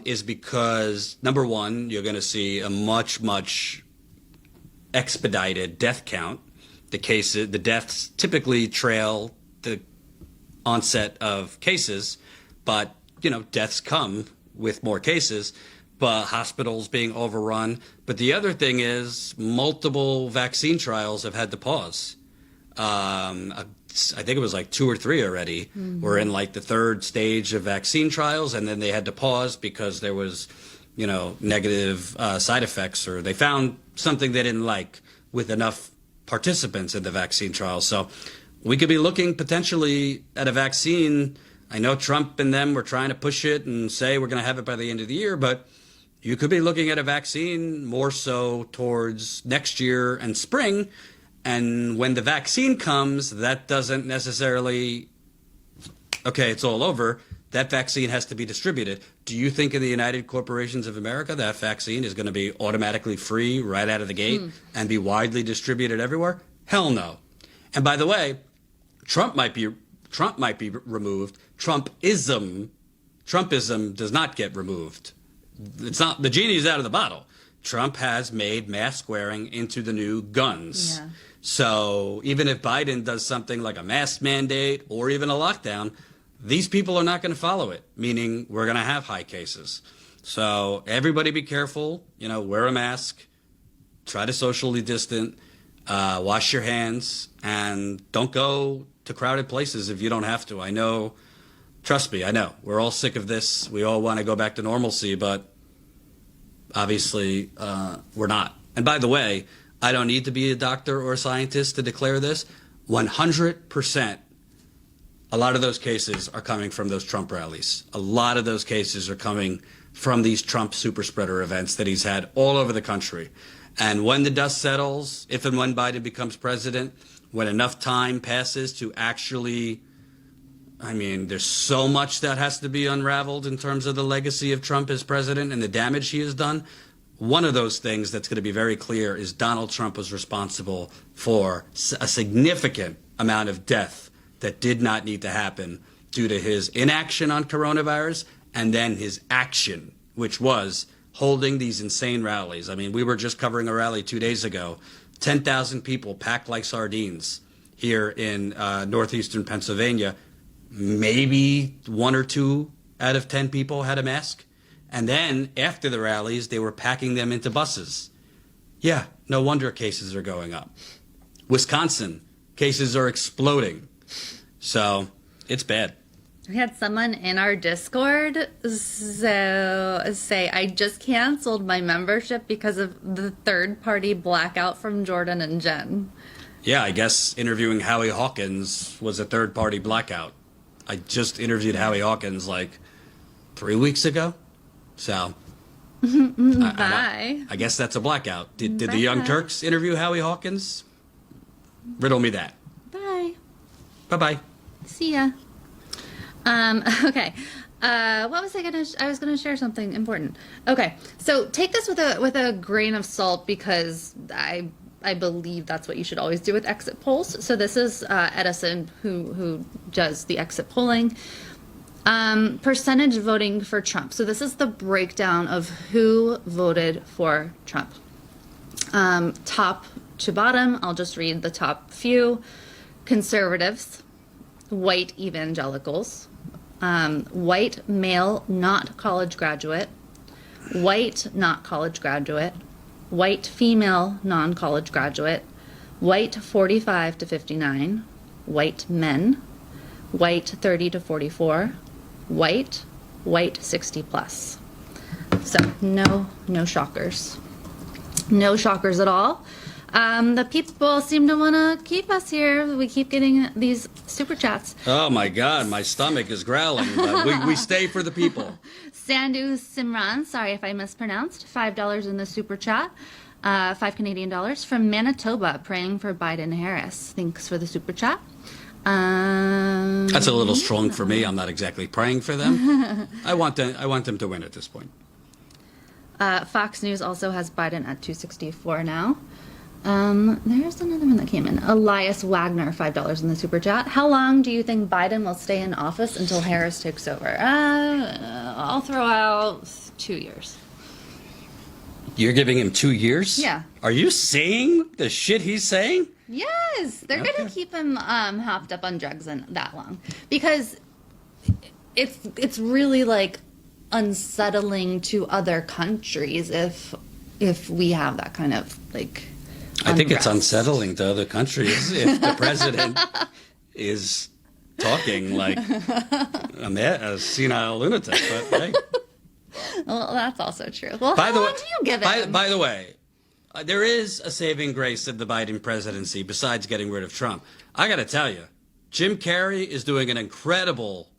is because, number one, you're going to see a much expedited death count. The deaths typically trail the onset of cases, but, you know, deaths come with more cases, but hospitals being overrun. But the other thing is multiple vaccine trials have had to pause. I think it was like 2 or 3 already. We're in like the 3rd stage of vaccine trials, and then they had to pause because there was, you know, negative side effects, or they found something they didn't like with enough participants in the vaccine trials. So we could be looking potentially at a vaccine. I know Trump and them were trying to push it and say we're going to have it by the end of the year, but you could be looking at a vaccine more so towards next year and spring. And when the vaccine comes, that doesn't necessarily, okay, it's all over. That vaccine has to be distributed. Do you think in the United Corporations of America that vaccine is going to be automatically free right out of the gate and be widely distributed everywhere? Hell no. And by the way, Trump might be removed. Trumpism does not get removed. It's not, the genie is out of the bottle. Trump has made mask wearing into the new guns. Yeah. So even if Biden does something like a mask mandate or even a lockdown, these people are not going to follow it, meaning we're going to have high cases. So everybody be careful, you know, wear a mask, try to socially distant. Wash your hands and don't go to crowded places if you don't have to. I know, trust me, I know. We're all sick of this. We all want to go back to normalcy, but obviously we're not. And by the way, I don't need to be a doctor or a scientist to declare this. 100%, a lot of those cases are coming from those Trump rallies. A lot of those cases are coming from these Trump super spreader events that he's had all over the country. And when the dust settles, if and when Biden becomes president, when enough time passes to actually, I mean, there's so much that has to be unraveled in terms of the legacy of Trump as president and the damage he has done. One of those things that's going to be very clear is Donald Trump was responsible for a significant amount of death that did not need to happen due to his inaction on coronavirus and then his action, which was holding these insane rallies. I mean, we were just covering a rally 2 days ago. 10,000 people packed like sardines here in northeastern Pennsylvania. Maybe 1 or 2 out of 10 people had a mask. And then after the rallies, they were packing them into buses. Yeah, no wonder cases are going up. Wisconsin, cases are exploding. So it's bad. We had someone in our Discord say, I just canceled my membership because of the third-party blackout from Jordan and Jenn. Yeah, I guess interviewing Howie Hawkins was a third-party blackout. I just interviewed Howie Hawkins like 3 weeks ago. So, Bye. I guess that's a blackout. Did the Bye. Young Turks interview Howie Hawkins? Riddle me that. Bye. Bye-bye. See ya. Okay. What was I was gonna share something important. Okay. So take this with a grain of salt because I believe that's what you should always do with exit polls. So this is Edison who does the exit polling. Percentage voting for Trump. So this is the breakdown of who voted for Trump. Top to bottom, I'll just read the top few. Conservatives, white evangelicals, white male not college graduate, white not college graduate, white female non-college graduate, white 45 to 59, white men, white 30 to 44, white 60 plus. So no shockers. No shockers at all. The people seem to want to keep us here. We keep getting these super chats. Oh my God, my stomach is growling, but we stay for the people. Sandu Simran, sorry if I mispronounced, $5 in the super chat, $5 Canadian from Manitoba, praying for Biden Harris. Thanks for the super chat. That's a little strong for me. I'm not exactly praying for them. I want them to win at this point. Fox News also has Biden at 264 now. There's another one that came in. Elias Wagner, $5 in the super chat. How long do you think Biden will stay in office until Harris takes over? I'll throw out 2 years. You're giving him 2 years? Yeah. Are you saying the shit he's saying? Yes, they're going to keep him hopped up on drugs and that long because it's really like unsettling to other countries if we have that kind of like. I think it's unsettling to other countries if the president is talking like a senile lunatic. But hey. Well, that's also true. Well, By how the long way- do you give it? By the way, there is a saving grace of the Biden presidency besides getting rid of Trump. I got to tell you, Jim Carrey is doing an incredible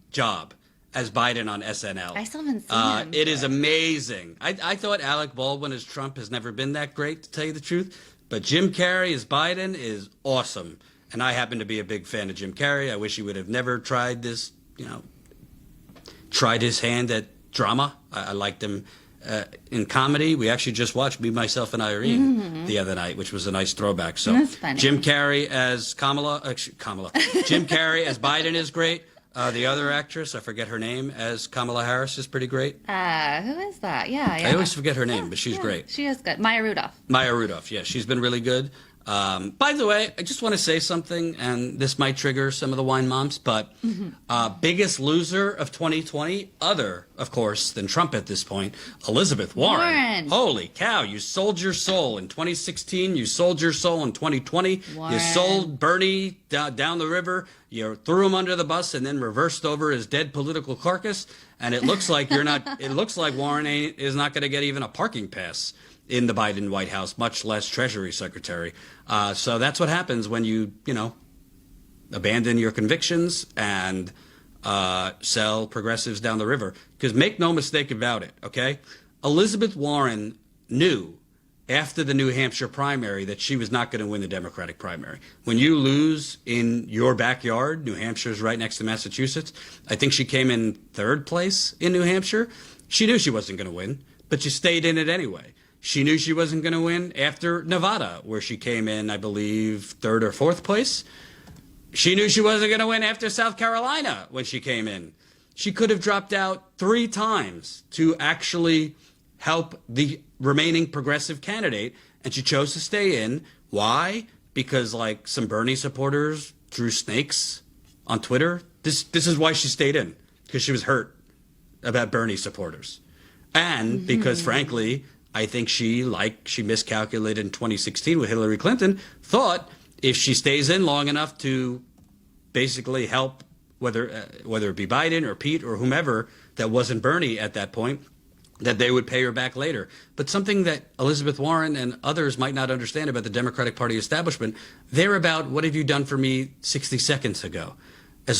job as Biden on SNL. I still haven't seen him. It is amazing. I thought Alec Baldwin as Trump has never been that great, to tell you the truth. But Jim Carrey as Biden is awesome. And I happen to be a big fan of Jim Carrey. I wish he would have never tried this, tried his hand at drama. I liked him in comedy. We actually just watched Me, Myself, and Irene the other night, which was a nice throwback. So That's funny. Jim Carrey as Kamala. Jim Carrey as Biden is great. The other actress, I forget her name, as Kamala Harris is pretty great. Who is that? Yeah. I always forget her name, but she's great. She is good. Maya Rudolph. Maya Rudolph, yeah, she's been really good. By the way, I just want to say something, and this might trigger some of the wine moms, but biggest loser of 2020, other, of course, than Trump at this point, Elizabeth Warren. Holy cow, you sold your soul in 2016, you sold your soul in 2020, Warren. You sold Bernie down the river, you threw him under the bus and then reversed over his dead political carcass, and it looks like it looks like Warren is not going to get even a parking pass in the Biden White House, much less Treasury Secretary. So that's what happens when you abandon your convictions and sell progressives down the river. Because make no mistake about it, okay? Elizabeth Warren knew after the New Hampshire primary that she was not going to win the Democratic primary. When you lose in your backyard, New Hampshire's right next to Massachusetts, I think she came in third place in New Hampshire. She knew she wasn't going to win, but she stayed in it anyway. She knew she wasn't going to win after Nevada, where she came in, I believe, third or fourth place. She knew she wasn't going to win after South Carolina when she came in. She could have dropped out 3 times to actually help the remaining progressive candidate, and she chose to stay in. Why? Because, like, some Bernie supporters drew snakes on Twitter. This is why she stayed in, because she was hurt about Bernie supporters. And because, frankly, I think she miscalculated in 2016 with Hillary Clinton, thought if she stays in long enough to basically help, whether it be Biden or Pete or whomever that wasn't Bernie at that point, that they would pay her back later. But something that Elizabeth Warren and others might not understand about the Democratic Party establishment, they're about, what have you done for me 60 seconds ago? As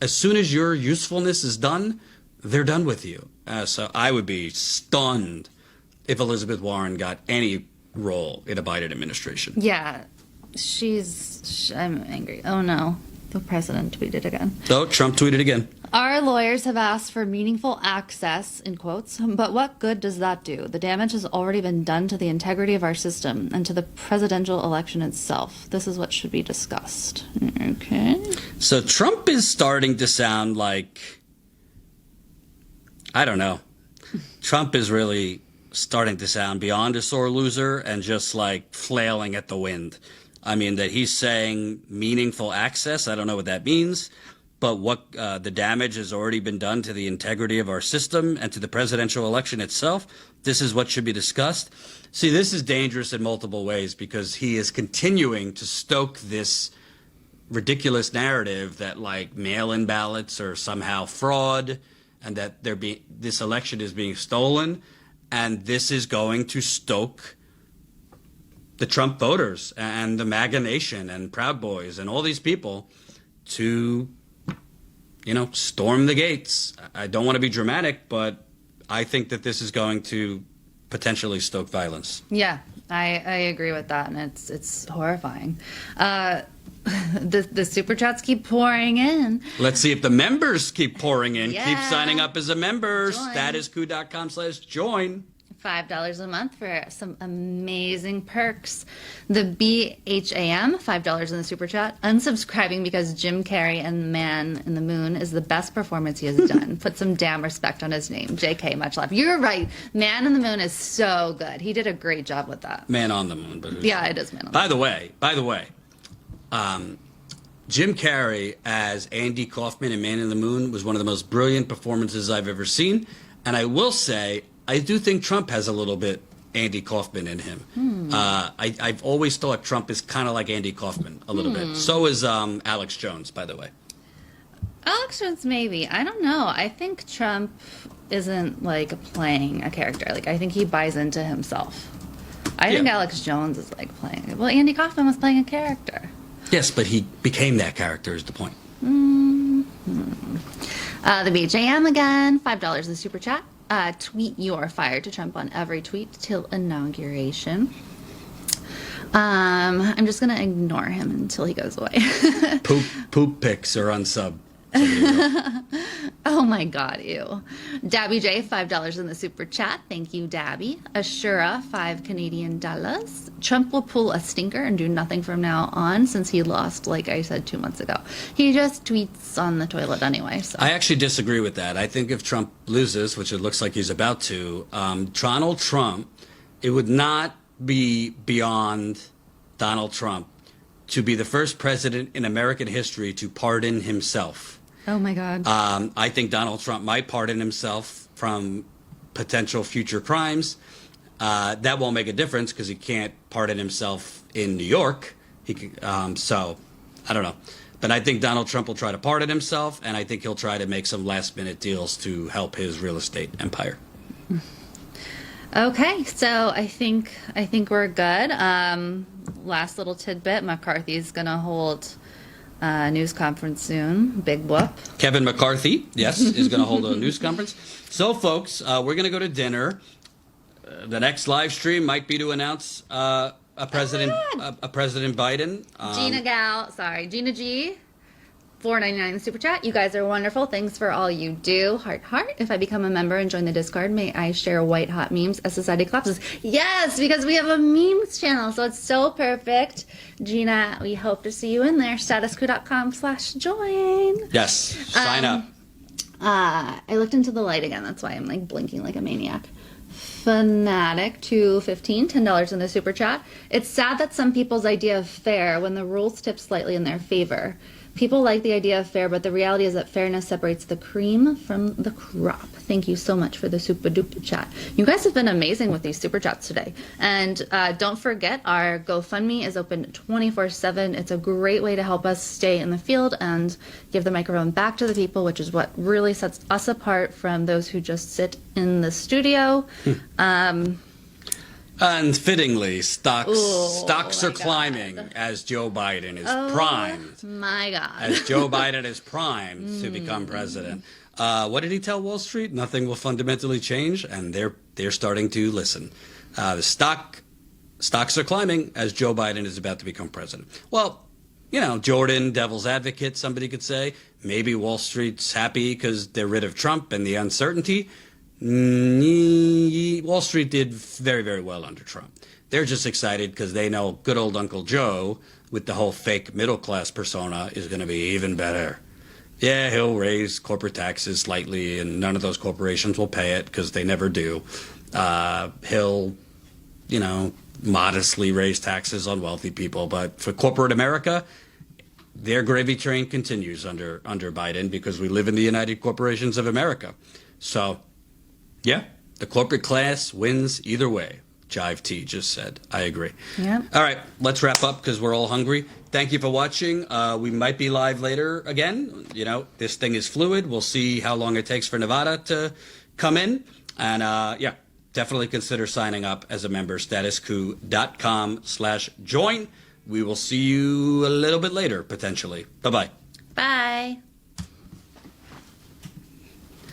soon as your usefulness is done, they're done with you. So I would be stunned if Elizabeth Warren got any role in a Biden administration. Yeah, I'm angry. Oh no, the president tweeted again. Oh, Trump tweeted again. Our lawyers have asked for meaningful access, in quotes, but what good does that do? The damage has already been done to the integrity of our system and to the presidential election itself. This is what should be discussed. Okay. So Trump is starting to sound like, I don't know. Trump is really starting to sound beyond a sore loser and just like flailing at the wind. I mean, that he's saying meaningful access. I don't know what that means, but what the damage has already been done to the integrity of our system and to the presidential election itself. This is what should be discussed. See, this is dangerous in multiple ways because he is continuing to stoke this ridiculous narrative that like mail-in ballots are somehow fraud and that this election is being stolen, and this is going to stoke the Trump voters and the MAGA Nation and Proud Boys and all these people to, storm the gates. I don't want to be dramatic, but I think that this is going to potentially stoke violence. Yeah, I agree with that, and it's horrifying. The super chats keep pouring in. Let's see if the members keep pouring in. Yeah. Keep signing up as a member. Join. Statuscoup.com/join. $5 a month for some amazing perks. The BHAM, $5 in the super chat. Unsubscribing because Jim Carrey and Man in the Moon is the best performance he has done. Put some damn respect on his name. JK, much love. You're right. Man in the Moon is so good. He did a great job with that. Man on the Moon. But yeah, it is Man on the Moon. By the way, Jim Carrey as Andy Kaufman in Man in the Moon was one of the most brilliant performances I've ever seen. And I will say, I do think Trump has a little bit Andy Kaufman in him. I've always thought Trump is kind of like Andy Kaufman a little bit. So is Alex Jones, by the way. Alex Jones, maybe. I don't know. I think Trump isn't like playing a character. Like, I think he buys into himself. I think Alex Jones is like playing. Well, Andy Kaufman was playing a character. Yes, but he became that character is the point. The BJM again, $5 in the super chat. Tweet your fire to Trump on every tweet till inauguration. I'm just going to ignore him until he goes away. Poop pics are on sub. Oh my God, ew. Dabby J, $5 in the super chat. Thank you, Dabby. Ashura, $5 Canadian dollars. Trump will pull a stinker and do nothing from now on since he lost, like I said 2 months ago. He just tweets on the toilet anyway. So I actually disagree with that. I think if Trump loses, which it looks like he's about to, Donald Trump, it would not be beyond Donald Trump to be the first president in American history to pardon himself. Oh, my God. I think Donald Trump might pardon himself from potential future crimes. That won't make a difference because he can't pardon himself in New York. So I don't know. But I think Donald Trump will try to pardon himself, and I think he'll try to make some last-minute deals to help his real estate empire. Okay, so I think we're good. Last little tidbit: McCarthy's gonna hold a news conference soon. Big whoop. Kevin McCarthy, yes, is going to hold a news conference. So, folks, we're going to go to dinner. The next live stream might be to announce a President Biden. Gina G, $4.99 super chat. You guys are wonderful. Thanks for all you do. Heart, heart. If I become a member and join the Discord, may I share white hot memes as society collapses? Yes, because we have a memes channel, so it's so perfect. Gina, we hope to see you in there. statuscoup.com/join. Yes, sign up. I looked into the light again. That's why I'm like blinking like a maniac. Fanatic 215, $10 in the super chat. It's sad that some people's idea of fair when the rules tip slightly in their favor. People like the idea of fair, but the reality is that fairness separates the cream from the crop. Thank you so much for the super duper chat. You guys have been amazing with these super chats today. And don't forget, our GoFundMe is open 24/7. It's a great way to help us stay in the field and give the microphone back to the people, which is what really sets us apart from those who just sit in the studio. And fittingly, stocks are my climbing as Joe Biden is primed. My God. As Joe Biden is primed to become president. What did he tell Wall Street? Nothing will fundamentally change, and they're starting to listen. The stocks are climbing as Joe Biden is about to become president. Well, Jordan, devil's advocate, somebody could say. Maybe Wall Street's happy because they're rid of Trump and the uncertainty. Wall Street did very, very well under Trump. They're just excited because they know good old Uncle Joe with the whole fake middle class persona is going to be even better. Yeah, he'll raise corporate taxes slightly and none of those corporations will pay it because they never do. He'll, modestly raise taxes on wealthy people. But for corporate America, their gravy train continues under Biden because we live in the United Corporations of America. So, yeah, the corporate class wins either way. Jive T just said. I agree. Yeah. All right, let's wrap up because we're all hungry. Thank you for watching. We might be live later again. This thing is fluid. We'll see how long it takes for Nevada to come in. And yeah, definitely consider signing up as a member. statuscoup.com/join. We will see you a little bit later, potentially. Bye-bye. Bye.